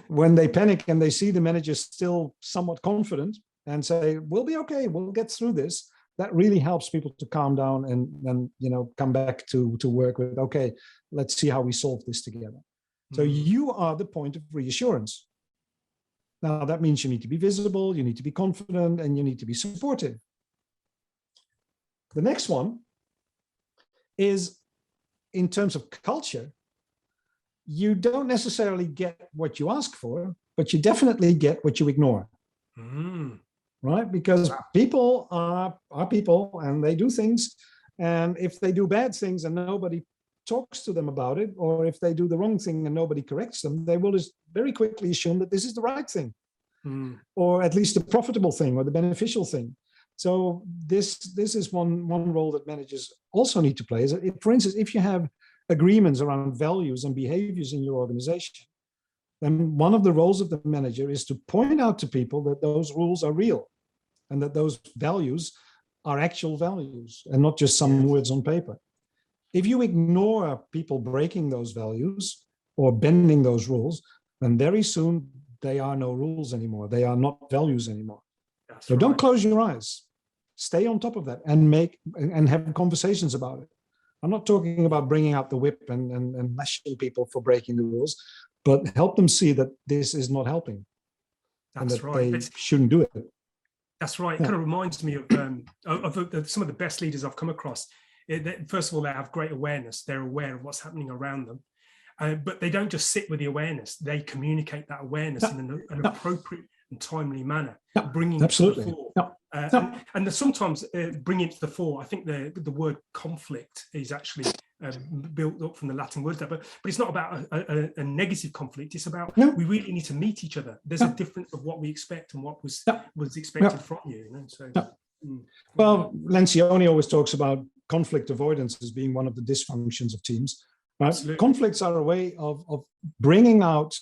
When they panic and they see the manager still somewhat confident and say, we'll be okay, we'll get through this, that really helps people to calm down and come back to work with, okay, let's see how we solve this together. So you are the point of reassurance. Now, that means you need to be visible, you need to be confident, and you need to be supportive. The next one is, in terms of culture, you don't necessarily get what you ask for, but you definitely get what you ignore. Right? Because people are people and they do things. And if they do bad things and nobody talks to them about it, or if they do the wrong thing and nobody corrects them, they will just very quickly assume that this is the right thing, or at least the profitable thing or the beneficial thing. So this is one role that managers also need to play. Is, for instance, if you have agreements around values and behaviors in your organization, then one of the roles of the manager is to point out to people that those rules are real and that those values are actual values and not just some words on paper. If you ignore people breaking those values or bending those rules, then very soon they are no rules anymore. They are not values anymore. So don't close your eyes. Stay on top of that and have conversations about it. I'm not talking about bringing out the whip and lashing people for breaking the rules, but help them see that this is not helping. And that they shouldn't do it. That's right. It kind of reminds me of some of the best leaders I've come across. first of all, they have great awareness. They're aware of what's happening around them. But they don't just sit with the awareness. They communicate that awareness in an appropriate and timely manner, bringing it to the fore. And sometimes bringing it to the fore, I think the word conflict is actually built up from the Latin word there, but it's not about a negative conflict. It's about we really need to meet each other. There's a difference of what we expect and what was expected from you. You know? So, well, Lencioni always talks about conflict avoidance as being one of the dysfunctions of teams. Right? Conflicts are a way of bringing out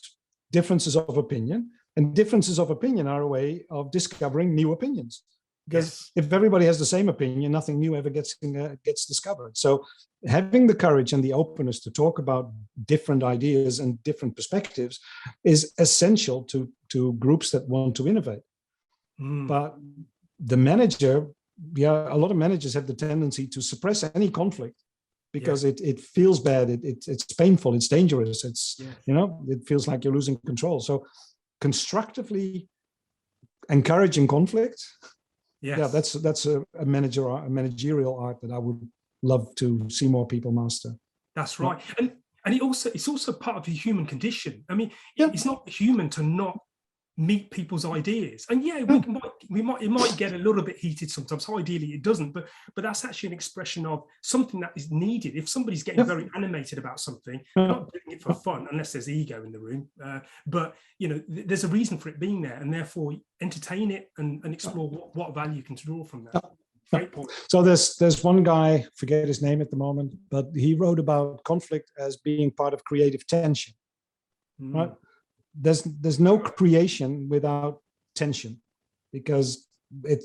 differences of opinion, and differences of opinion are a way of discovering new opinions. Because if everybody has the same opinion, nothing new ever gets discovered. So having the courage and the openness to talk about different ideas and different perspectives is essential to groups that want to innovate. But the manager, a lot of managers have the tendency to suppress any conflict because it feels bad, it's painful, it's dangerous, it feels like you're losing control. So constructively encouraging conflict, that's a managerial art that I would love to see more people master. That's right. And it's also part of the human condition. I mean, it's not human to not meet people's ideas, and it might get a little bit heated sometimes. Ideally it doesn't, but that's actually an expression of something that is needed. If somebody's getting very animated about something, they're not doing it for fun unless there's ego in the room, but there's a reason for it being there, and therefore entertain it and explore what value you can draw from that. Great point. So there's one guy, forget his name at the moment, but he wrote about conflict as being part of creative tension. Right? There's no creation without tension, because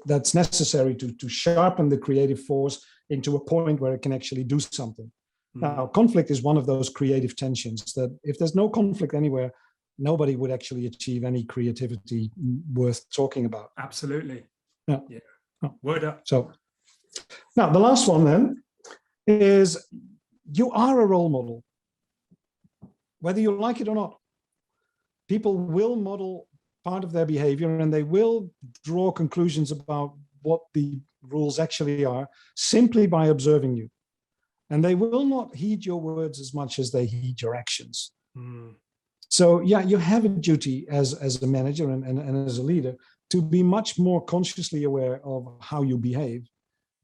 that's necessary to sharpen the creative force into a point where it can actually do something. Now, conflict is one of those creative tensions that if there's no conflict anywhere, nobody would actually achieve any creativity worth talking about. Absolutely. Yeah. Word up. So now the last one then is you are a role model, whether you like it or not. People will model part of their behavior, and they will draw conclusions about what the rules actually are simply by observing you. And they will not heed your words as much as they heed your actions. So you have a duty as a manager and as a leader to be much more consciously aware of how you behave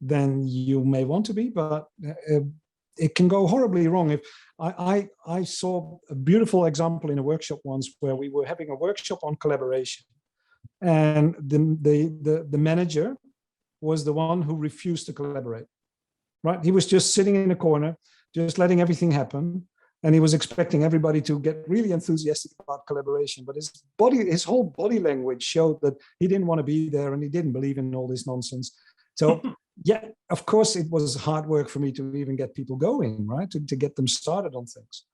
than you may want to be, but it can go horribly wrong. If I saw a beautiful example in a workshop once where we were having a workshop on collaboration, and the manager was the one who refused to collaborate. Right? He was just sitting in a corner, just letting everything happen, and he was expecting everybody to get really enthusiastic about collaboration. But his whole body language showed that he didn't want to be there, and he didn't believe in all this nonsense. So yeah, of course, it was hard work for me to even get people going, right? To get them started on things.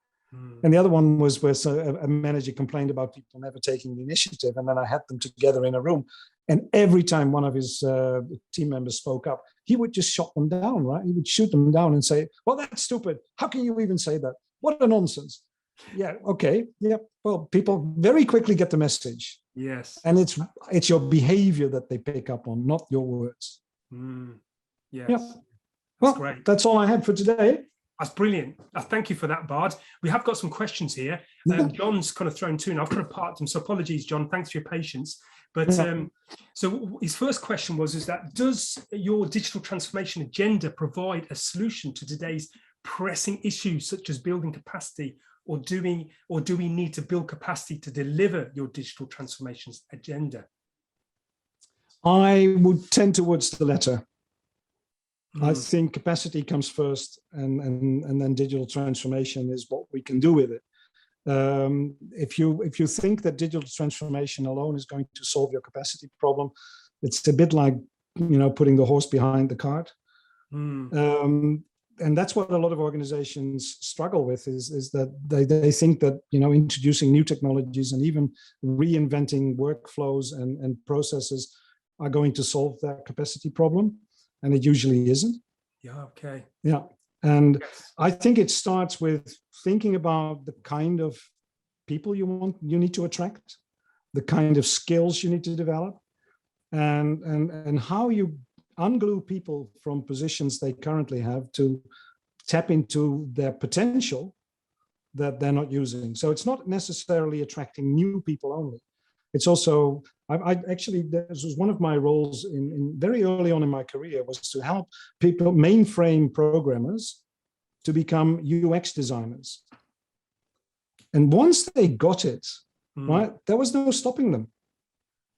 And the other one was where a manager complained about people never taking the initiative. And then I had them together in a room. And every time one of his team members spoke up, he would just shut them down, right? He would shoot them down and say, well, that's stupid. How can you even say that? What a nonsense. Yeah, okay. Yeah, well, people very quickly get the message. Yes. And it's your behavior that they pick up on, not your words. Yes. Yeah. Well, great. That's all I had for today. That's brilliant. Thank you for that, Bard. We have got some questions here. John's kind of thrown two, and I've kind of parked them. So apologies, John. Thanks for your patience. But so his first question is that does your digital transformation agenda provide a solution to today's pressing issues such as building capacity, or do we need to build capacity to deliver your digital transformations agenda? I would tend towards the latter. I think capacity comes first, and then digital transformation is what we can do with it. If you think that digital transformation alone is going to solve your capacity problem, it's a bit like putting the horse behind the cart. And that's what a lot of organizations struggle with is that they think that introducing new technologies and even reinventing workflows and processes are going to solve that capacity problem. And it usually isn't. Yeah, okay. Yeah. And I think it starts with thinking about the kind of people you need to attract, the kind of skills you need to develop, and how you unglue people from positions they currently have to tap into their potential that they're not using. So it's not necessarily attracting new people only. It's also, I actually, this was one of my roles in very early on in my career, was to help people, mainframe programmers, to become UX designers. And once they got it, right, there was no stopping them.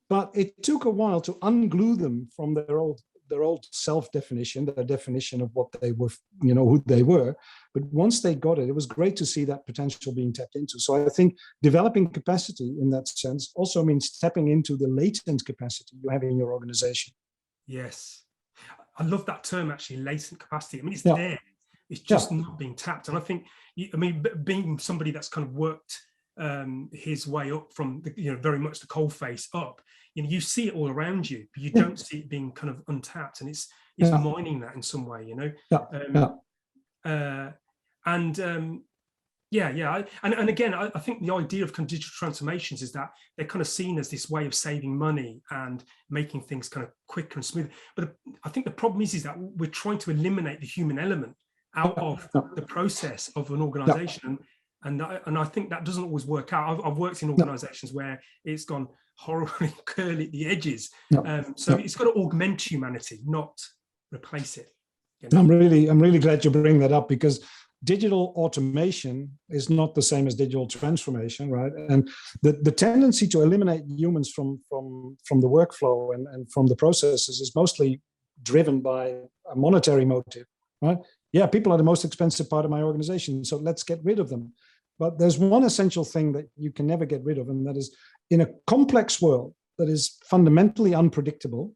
But it took a while to unglue them from their old self-definition, their definition of what they were, who they were. But once they got it, it was great to see that potential being tapped into. So I think developing capacity in that sense also means tapping into the latent capacity you have in your organization. Yes. I love that term, actually, latent capacity. I mean, it's there. It's just not being tapped. And I think, being somebody that's kind of worked his way up from the, very much the coal face up, you see it all around you, but you don't see it being kind of untapped, and it's mining that in some way, and again, I think the idea of kind of digital transformations is that they're kind of seen as this way of saving money and making things kind of quicker and smoother. But I think the problem is that we're trying to eliminate the human element out of the process of an organization. And I think that doesn't always work out. I've worked in organizations where it's gone horribly curly at the edges. So it's got to augment humanity, not replace it. I'm really glad you bring that up, because digital automation is not the same as digital transformation, right? And the tendency to eliminate humans from the workflow and from the processes is mostly driven by a monetary motive, right? Yeah, people are the most expensive part of my organization, so let's get rid of them. But there's one essential thing that you can never get rid of, and that is, in a complex world that is fundamentally unpredictable,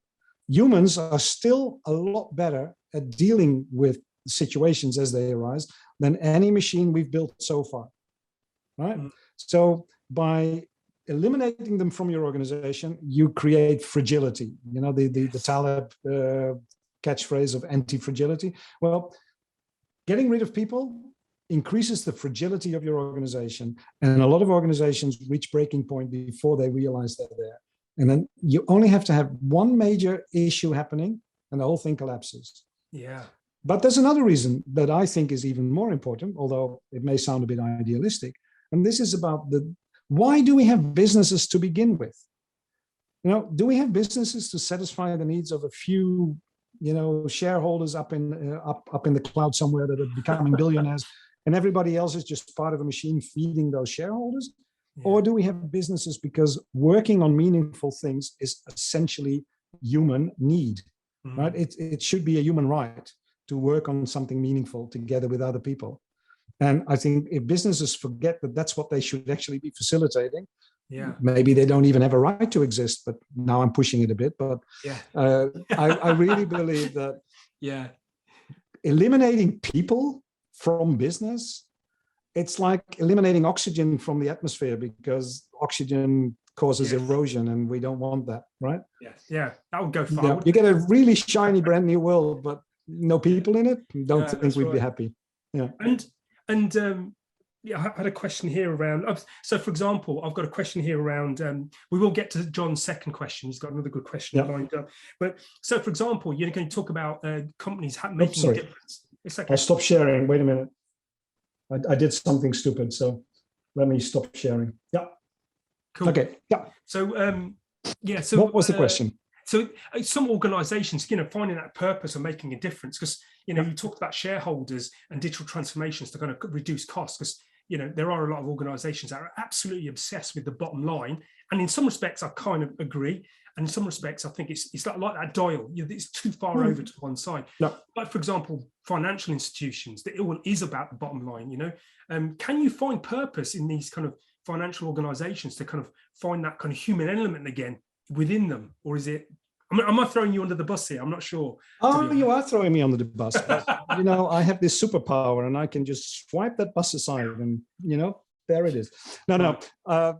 humans are still a lot better at dealing with situations as they arise than any machine we've built so far, right? So by eliminating them from your organization, you create fragility. The Taleb catchphrase of anti-fragility. Well, getting rid of people increases the fragility of your organization. And a lot of organizations reach breaking point before they realize they're there. And then you only have to have one major issue happening and the whole thing collapses. Yeah. But there's another reason that I think is even more important, although it may sound a bit idealistic. And this is about why do we have businesses to begin with? Do we have businesses to satisfy the needs of a few, shareholders up in the cloud somewhere that are becoming billionaires, and everybody else is just part of a machine feeding those shareholders? Yeah. Or do we have businesses because working on meaningful things is essentially human need, right? It should be a human right to work on something meaningful together with other people. And I think if businesses forget that that's what they should actually be facilitating, maybe they don't even have a right to exist. But now I'm pushing it a bit. But I really believe that eliminating people from business, it's like eliminating oxygen from the atmosphere, because oxygen causes erosion, and we don't want that, right? Yeah, that would go far. You get a really shiny, brand new world, but no people in it. Don't think we'd be happy. Yeah. And I had a question here around. So, for example, I've got a question here around. We will get to John's second question. He's got another good question lined up. But so, for example, you're going to talk about companies making a difference. It's okay. I'll stop sharing. Wait a minute. I did something stupid, so let me stop sharing. Yeah. Cool. Okay. Yeah. So, So what was the question? So some organizations, finding that purpose of making a difference, because, you talked about shareholders and digital transformations to kind of reduce costs, because, there are a lot of organizations that are absolutely obsessed with the bottom line. And in some respects, I kind of agree. And in some respects, I think it's like that dial, it's too far over to one side. Yeah. Like, for example, financial institutions, it all is about the bottom line, Can you find purpose in these kind of financial organizations to kind of find that kind of human element again within them? Or is it, am I throwing you under the bus here? I'm not sure. Oh, you are throwing me under the bus. But, I have this superpower, and I can just swipe that bus aside, and, there it is. No.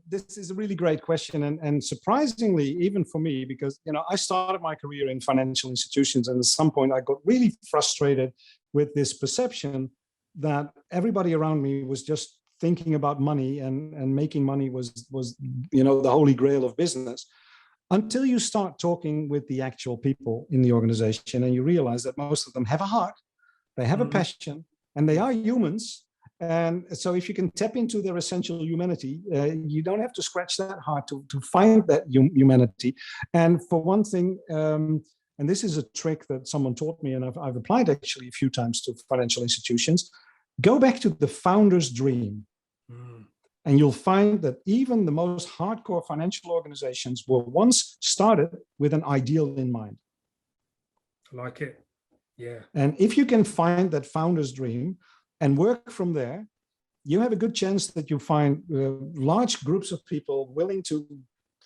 This is a really great question. And surprisingly, even for me, because, I started my career in financial institutions, and at some point I got really frustrated with this perception that everybody around me was just thinking about money, and making money was the holy grail of business. until you start talking with the actual people in the organization and you realize that most of them have a heart, they have a passion, and they are humans. And so if you can tap into their essential humanity, you don't have to scratch that hard to find that humanity. And for one thing, and this is a trick that someone taught me, and I've applied actually a few times to financial institutions, go back to the founder's dream. And you'll find that even the most hardcore financial organizations were once started with an ideal in mind. I like it. Yeah. And if you can find that founder's dream and work from there, you have a good chance that you find large groups of people willing to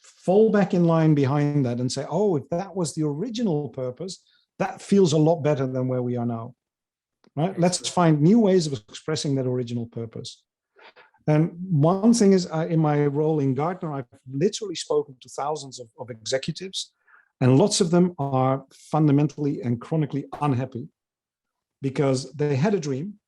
fall back in line behind that and say, oh, if that was the original purpose, that feels a lot better than where we are now. Right? Let's find new ways of expressing that original purpose. And one thing is, in my role in Gartner, I've literally spoken to thousands of executives, and lots of them are fundamentally and chronically unhappy because they had a dream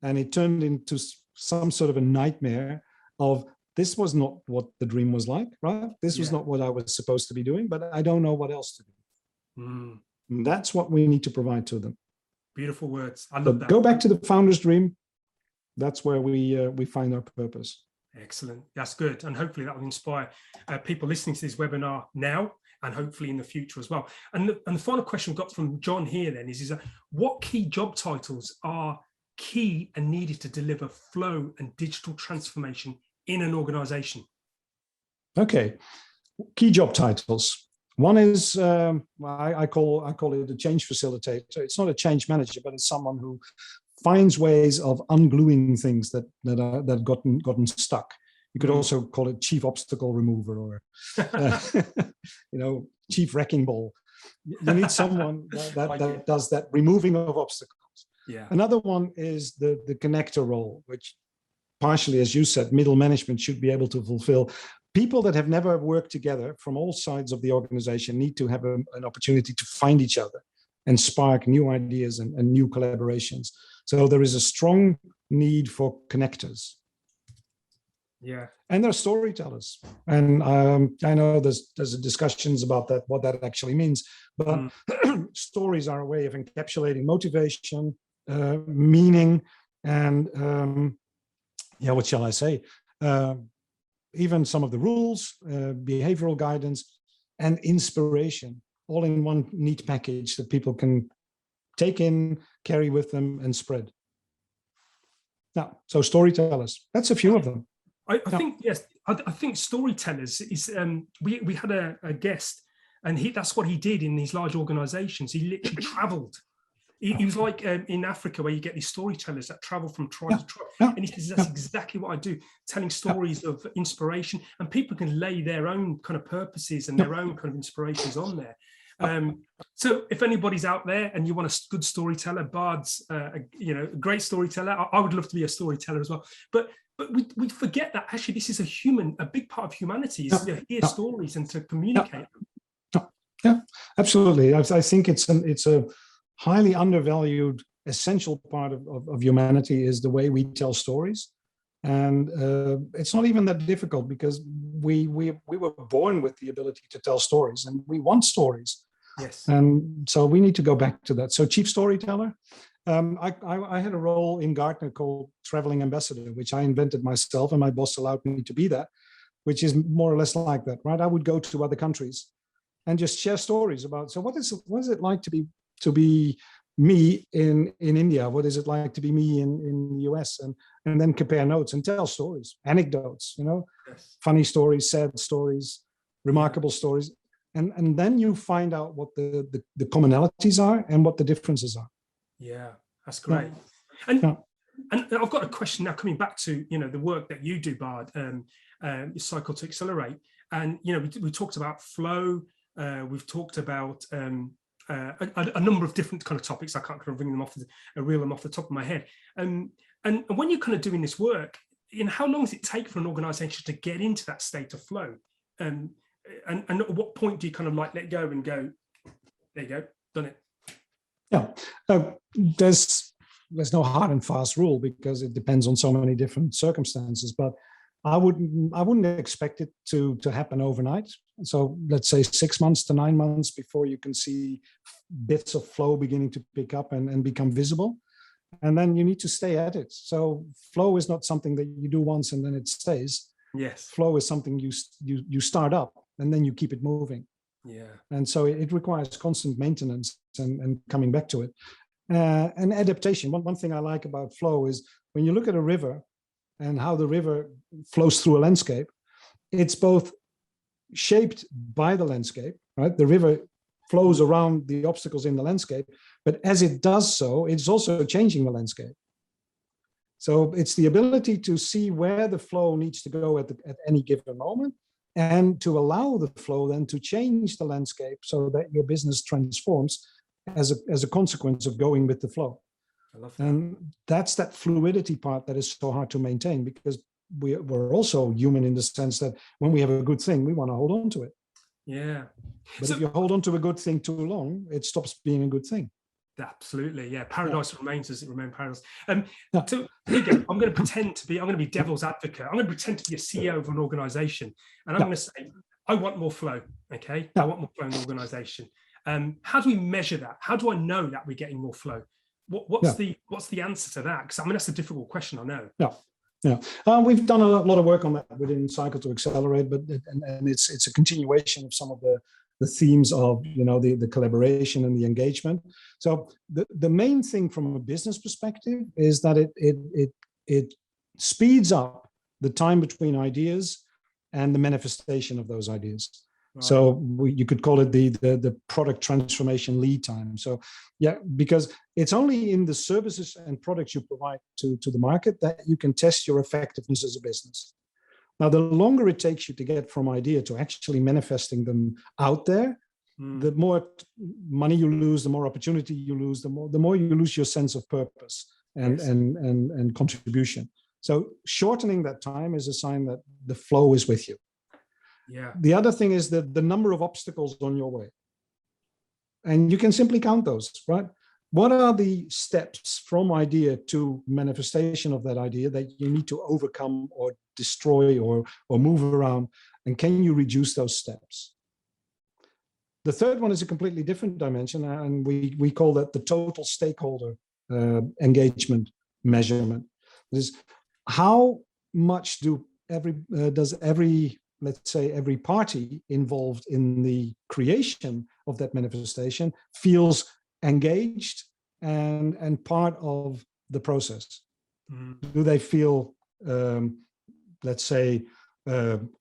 and it turned into some sort of a nightmare of, this was not what the dream was like, right? This was not what I was supposed to be doing, but I don't know what else to do. And that's what we need to provide to them. Beautiful words. I love that. Go back to the founder's dream. That's where we find our purpose. Excellent. That's good. And hopefully that will inspire people listening to this webinar now and hopefully in the future as well. And the final question we've got from John here then is what key job titles are key and needed to deliver flow and digital transformation in an organization? Okay. Key job titles. One is, I call it a change facilitator. It's not a change manager, but it's someone who finds ways of ungluing things that gotten stuck. You could also call it chief obstacle remover, or chief wrecking ball. You need someone that does that removing of obstacles. Yeah. Another one is the connector role, which partially, as you said, middle management should be able to fulfill. People that have never worked together from all sides of the organization need to have an opportunity to find each other and spark new ideas and new collaborations. So there is a strong need for connectors. Yeah. And there are storytellers. And I know there's discussions about that, what that actually means. But stories are a way of encapsulating motivation, meaning, and what shall I say? Even some of the rules, behavioral guidance, and inspiration, all in one neat package that people can take in, carry with them, and spread. Now, so storytellers, that's a few of them. I think, yes, I think storytellers is, we had a guest, and that's what he did in these large organizations. He literally traveled. He was like in Africa, where you get these storytellers that travel from tribe to tribe. And he says, that's exactly what I do, telling stories of inspiration, and people can lay their own kind of purposes and their own kind of inspirations on there. So if anybody's out there and you want a good storyteller, Bard's, a great storyteller, I would love to be a storyteller as well. But we forget that actually this is a big part of humanity is to hear stories and to communicate them. Yeah, absolutely. I think it's a highly undervalued, essential part of humanity is the way we tell stories. And it's not even that difficult because we were born with the ability to tell stories, and we want stories. Yes. And so we need to go back to that. So chief storyteller. I had a role in Gartner called traveling ambassador, which I invented myself, and my boss allowed me to be that, which is more or less like that, right? I would go to other countries and just share stories about, so what is it like to be me in India? What is it like to be me in the US? And then compare notes and tell stories, anecdotes, Yes. Funny stories, sad stories, remarkable stories. And then you find out what the commonalities are and what the differences are. Yeah, that's great. And I've got a question now coming back to, the work that you do, Bard, Cycle to Accelerate. And, we talked about flow. We've talked about a number of different kind of topics. I can't kind of reel them off the top of my head. And when you're kind of doing this work, how long does it take for an organization to get into that state of flow? And at what point do you kind of like let go and go, there you go, done it? Yeah, there's no hard and fast rule because it depends on so many different circumstances. But I wouldn't expect it to happen overnight. So let's say 6 months to 9 months before you can see bits of flow beginning to pick up and become visible. And then you need to stay at it. So flow is not something that you do once and then it stays. Yes. Flow is something you start up and then you keep it moving. Yeah. And so it requires constant maintenance and coming back to it. And adaptation. One thing I like about flow is when you look at a river and how the river flows through a landscape, it's both shaped by the landscape, right? The river flows around the obstacles in the landscape, but as it does so, it's also changing the landscape. So it's the ability to see where the flow needs to go at any given moment, and to allow the flow then to change the landscape so that your business transforms as a consequence of going with the flow. I love that. And that's that fluidity part that is so hard to maintain, because we're also human in the sense that when we have a good thing, we want to hold on to it. Yeah. But So, if you hold on to a good thing too long, it stops being a good thing. absolutely, yeah. Paradise remains as it remains paradise. Yeah. So here you go. I'm going to be devil's advocate. I'm going to pretend to be a CEO of an organization, and I'm going to say, I want more flow. Okay, I want more flow in the organization. How do we measure that? How do I know that we're getting more flow? What's the answer to that? Because I mean, that's a difficult question, I know. We've done a lot of work on that within Cycle to Accelerate, but it's a continuation of some of the themes of the collaboration and the engagement. So the main thing from a business perspective is that it speeds up the time between ideas and the manifestation of those ideas. Right. So you could call it the product transformation lead time. So because it's only in the services and products you provide to the market that you can test your effectiveness as a business. Now, the longer it takes you to get from idea to actually manifesting them out there, the more money you lose, the more opportunity you lose, the more you lose your sense of purpose and contribution. So shortening that time is a sign that the flow is with you. Yeah. The other thing is that the number of obstacles on your way. And you can simply count those, right? What are the steps from idea to manifestation of that idea that you need to overcome or destroy or move around? And can you reduce those steps? The third one is a completely different dimension, and we call that the total stakeholder engagement measurement. This is how much does every party involved in the creation of that manifestation feels engaged and part of the process. Do they feel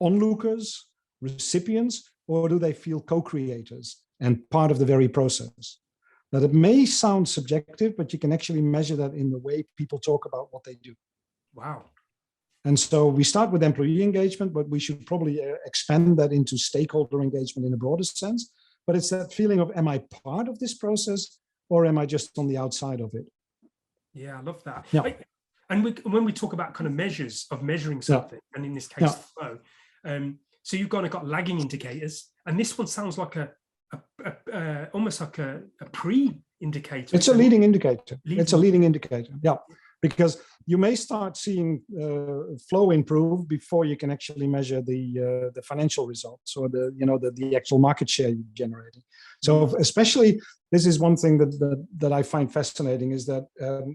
onlookers, recipients, or do they feel co-creators and part of the very process? Now, that may sound subjective, but you can actually measure that in the way people talk about what they do. Wow. And so we start with employee engagement, but we should probably expand that into stakeholder engagement in a broader sense. But it's that feeling of, am I part of this process or am I just on the outside of it? Yeah, I love that. Yeah. When we talk about kind of measures of measuring something, and in this case, flow, so you've got lagging indicators, and this one sounds like almost like a pre-indicator. It's a leading indicator. It's a leading indicator. Yeah. Because you may start seeing flow improve before you can actually measure the financial results or the actual market share you're generating. So especially, this is one thing that I find fascinating, is that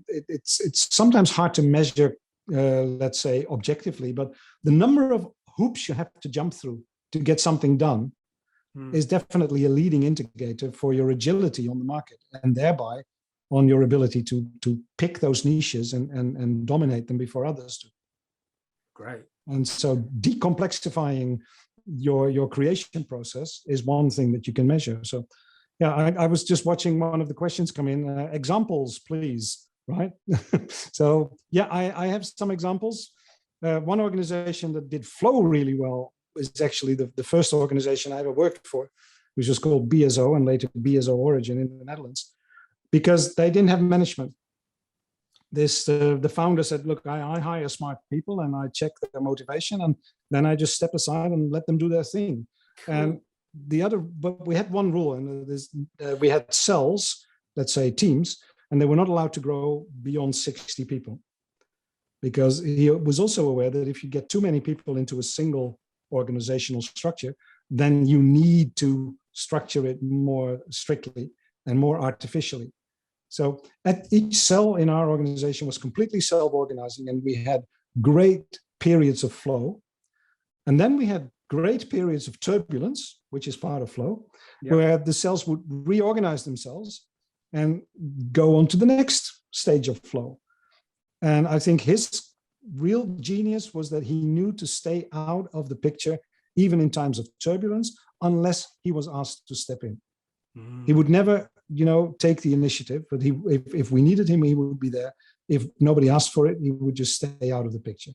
it's sometimes hard to measure, let's say objectively, but the number of hoops you have to jump through to get something done is definitely a leading indicator for your agility on the market, and thereby on your ability to pick those niches and dominate them before others do. Great. And so decomplexifying your creation process is one thing that you can measure. So I was just watching one of the questions come in. Examples, please, right? So I have some examples. One organization that did flow really well is actually the first organization I ever worked for, which was called BSO and later BSO Origin in the Netherlands. Because they didn't have management. The founder said, look, I hire smart people and I check their motivation, and then I just step aside and let them do their thing. And but we had one rule, and we had cells, let's say teams, and they were not allowed to grow beyond 60 people. because he was also aware that if you get too many people into a single organizational structure, then you need to structure it more strictly and more artificially. So at each cell in our organization was completely self-organizing, and we had great periods of flow. And then we had great periods of turbulence, which is part of flow, where the cells would reorganize themselves and go on to the next stage of flow. And I think his real genius was that he knew to stay out of the picture, even in times of turbulence, unless he was asked to step in. He would never, take the initiative, but if we needed him, he would be there. If nobody asked for it, he would just stay out of the picture.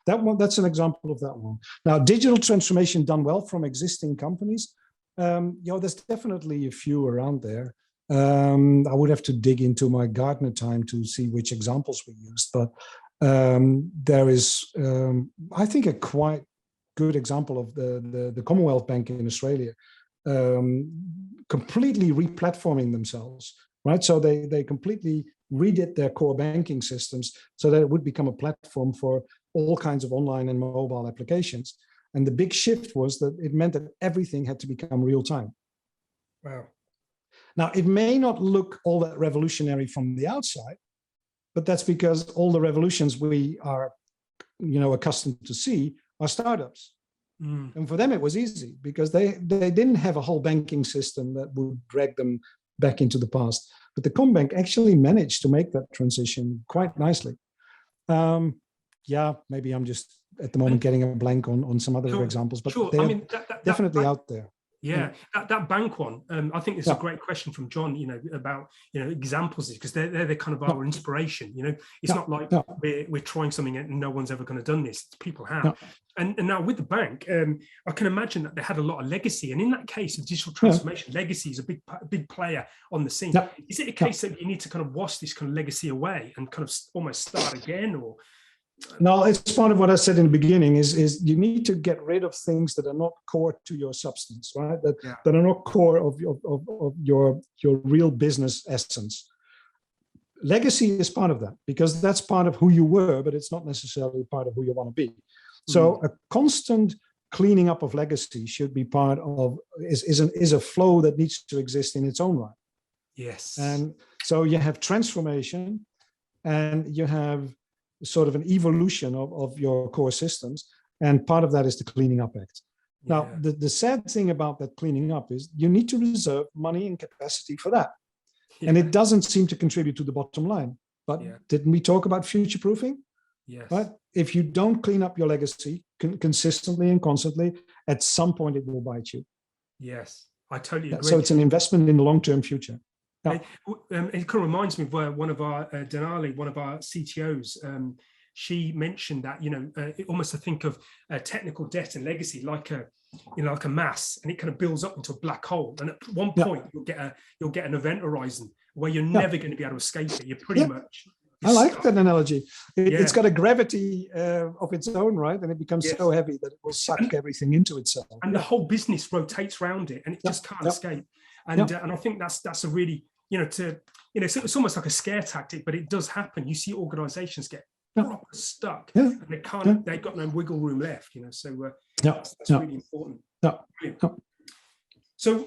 That's an example of that one. Now, digital transformation done well from existing companies, there's definitely a few around there. I would have to dig into my Gartner time to see which examples we used, but there is, I think, a quite good example of the Commonwealth Bank in Australia, completely replatforming themselves, right? So they completely redid their core banking systems so that it would become a platform for all kinds of online and mobile applications. And the big shift was that it meant that everything had to become real time. Wow. Now, it may not look all that revolutionary from the outside, but that's because all the revolutions we are, accustomed to see are startups. And for them, it was easy because they didn't have a whole banking system that would drag them back into the past. But the Combank actually managed to make that transition quite nicely. Maybe I'm just at the moment getting a blank on some other examples, but they're definitely out there. Yeah, that bank one, I think it's a great question from John, about, examples, because they're the kind of our inspiration, it's not like we're trying something and no one's ever going to done this. People have. And now with the bank, I can imagine that they had a lot of legacy. And in that case of digital transformation, legacy is a big player on the scene. Is it a case that you need to kind of wash this kind of legacy away and kind of almost start again, or? No, it's part of what I said in the beginning is you need to get rid of things that are not core to your substance, right? That are not core of your real business essence. Legacy is part of that because that's part of who you were, but it's not necessarily part of who you want to be. So a constant cleaning up of legacy should be part of, is a flow that needs to exist in its own right. Yes. And so you have transformation and you have sort of an evolution of your core systems. And part of that is the cleaning up act. Now, the sad thing about that cleaning up is you need to reserve money and capacity for that. And it doesn't seem to contribute to the bottom line. But didn't we talk about future-proofing? Yes. Right? If you don't clean up your legacy consistently and constantly, at some point it will bite you. Yes, I totally agree. So it's an investment in the long-term future. It kind of reminds me of one of our Denali, one of our CTOs. She mentioned that almost to think of technical debt and legacy like a mass, and it kind of builds up into a black hole. And at one point, you'll get an event horizon where you're never going to be able to escape it. You're pretty much. I like that analogy. It's got a gravity of its own, right? And it becomes so heavy that it will suck everything into itself. And the whole business rotates around it, and it just can't escape. And and I think that's a really it's almost like a scare tactic, but it does happen. You see organizations get proper stuck, and they've got no wiggle room left. So that's really important. So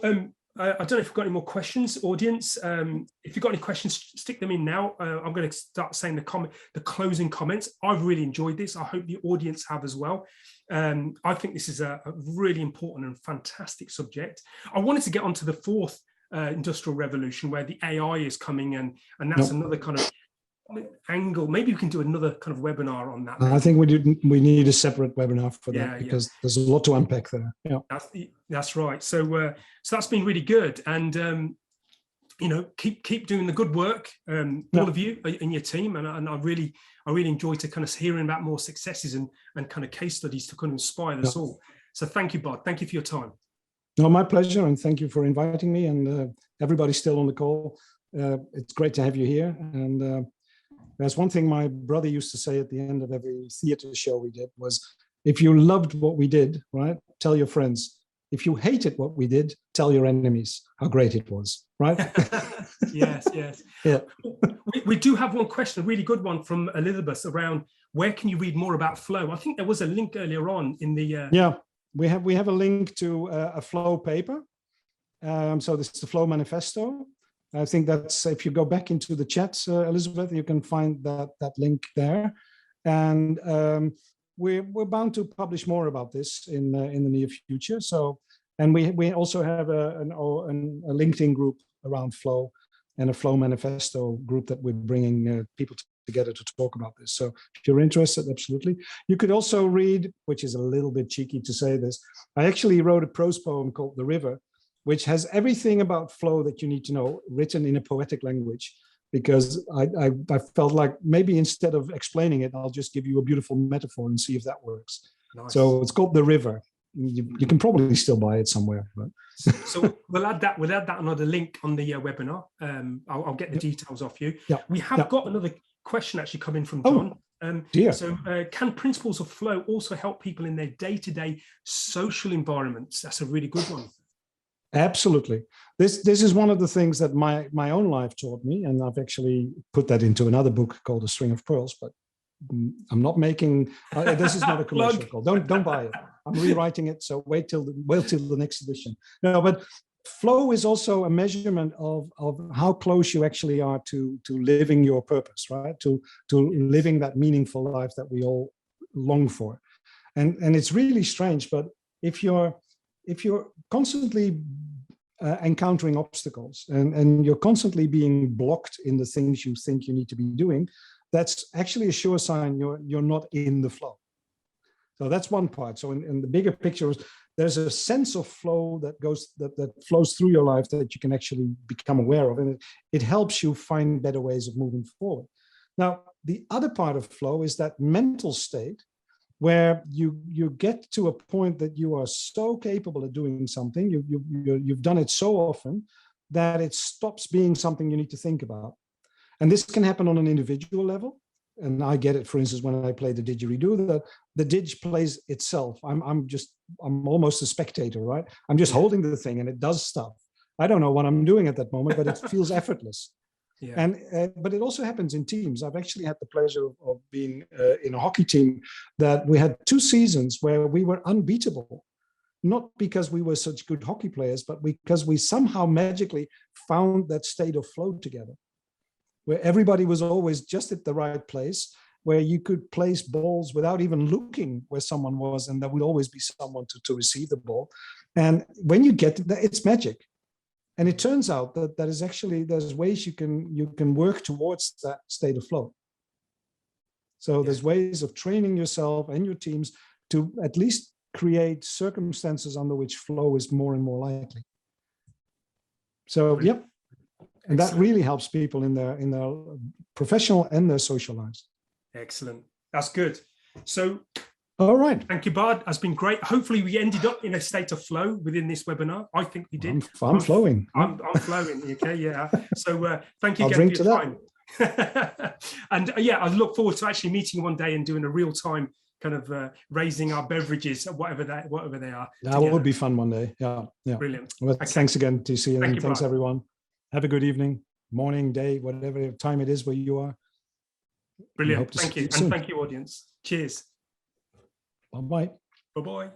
I don't know if you've got any more questions, audience. If you've got any questions, stick them in now. I'm going to start saying the closing comments. I've really enjoyed this. I hope the audience have as well. I think this is a really important and fantastic subject. I wanted to get onto the fourth industrial revolution, where the AI is coming, and that's another kind of angle. Maybe we can do another kind of webinar on that. I think we need a separate webinar for that because there's a lot to unpack there. That's right. So that's been really good, and keep doing the good work, all of you in your team, and I really enjoy to kind of hearing about more successes and kind of case studies to kind of inspire us all. So thank you, Bod. Thank you for your time. No, my pleasure, and thank you for inviting me, and everybody still on the call. It's great to have you here. And there's one thing my brother used to say at the end of every theater show we did was, if you loved what we did, right, tell your friends. if you hated what we did, tell your enemies how great it was, right? Yes, yes. Yeah. We do have one question, a really good one from Elizabeth around where can you read more about flow? I think there was a link earlier on in the... Yeah, we have a link to a flow paper. So this is the Flow Manifesto. I think that's, if you go back into the chat, Elizabeth, you can find that link there. And we're bound to publish more about this in the near future. So, and we also have a LinkedIn group around flow, and a Flow Manifesto group that we're bringing people together to talk about this. So if you're interested, absolutely. You could also read, which is a little bit cheeky to say this, I actually wrote a prose poem called The River, which has everything about flow that you need to know, written in a poetic language, because I felt like maybe instead of explaining it, I'll just give you a beautiful metaphor and see if that works. Nice. So it's called The River. You can probably still buy it somewhere. But. So we'll add that another link on the webinar. I'll get the details off you. Yeah. We have got another question actually coming from John. So can principles of flow also help people in their day-to-day social environments? That's a really good one. Absolutely. This is one of the things that my own life taught me, and I've actually put that into another book called A String of Pearls, but I'm not making this is not a commercial call. Don't buy it. I'm rewriting it, so wait till the next edition. No, but flow is also a measurement of how close you actually are to living your purpose, right? To living that meaningful life that we all long for. And it's really strange, but if you're constantly encountering obstacles and you're constantly being blocked in the things you think you need to be doing, that's actually a sure sign you're not in the flow. So that's one part. So in the bigger picture, there's a sense of flow that flows through your life that you can actually become aware of, and it helps you find better ways of moving forward. Now, the other part of flow is that mental state where you get to a point that you are so capable of doing something, you've done it so often that it stops being something you need to think about. And this can happen on an individual level. And I get it, for instance, when I play the didgeridoo, the didge plays itself. I'm almost a spectator, right? I'm just holding the thing and it does stuff. I don't know what I'm doing at that moment, but it feels effortless. Yeah. And but it also happens in teams. I've actually had the pleasure of being in a hockey team that we had 2 seasons where we were unbeatable, not because we were such good hockey players, but because we somehow magically found that state of flow together, where everybody was always just at the right place, where you could place balls without even looking where someone was, and there would always be someone to receive the ball. And when you get to that, it's magic. And it turns out that is actually, there's ways you can work towards that state of flow. So there's ways of training yourself and your teams to at least create circumstances under which flow is more and more likely. So, yep. And that really helps people in their professional and their social lives. Excellent. That's good. So, all right. Thank you, Bard. That's been great. Hopefully we ended up in a state of flow within this webinar. I think we did. I'm flowing. I'm flowing. Okay. Yeah. So thank you I'll again drink for your time. And I look forward to actually meeting you one day and doing a real time kind of raising our beverages, whatever they are. That would be fun one day. Yeah. Brilliant. Well, okay. Thanks again, TC, and thanks Bard. Everyone. Have a good evening, morning, day, whatever time it is where you are. Brilliant. Thank you. And thank you, audience. Cheers. Bye-bye. Bye-bye.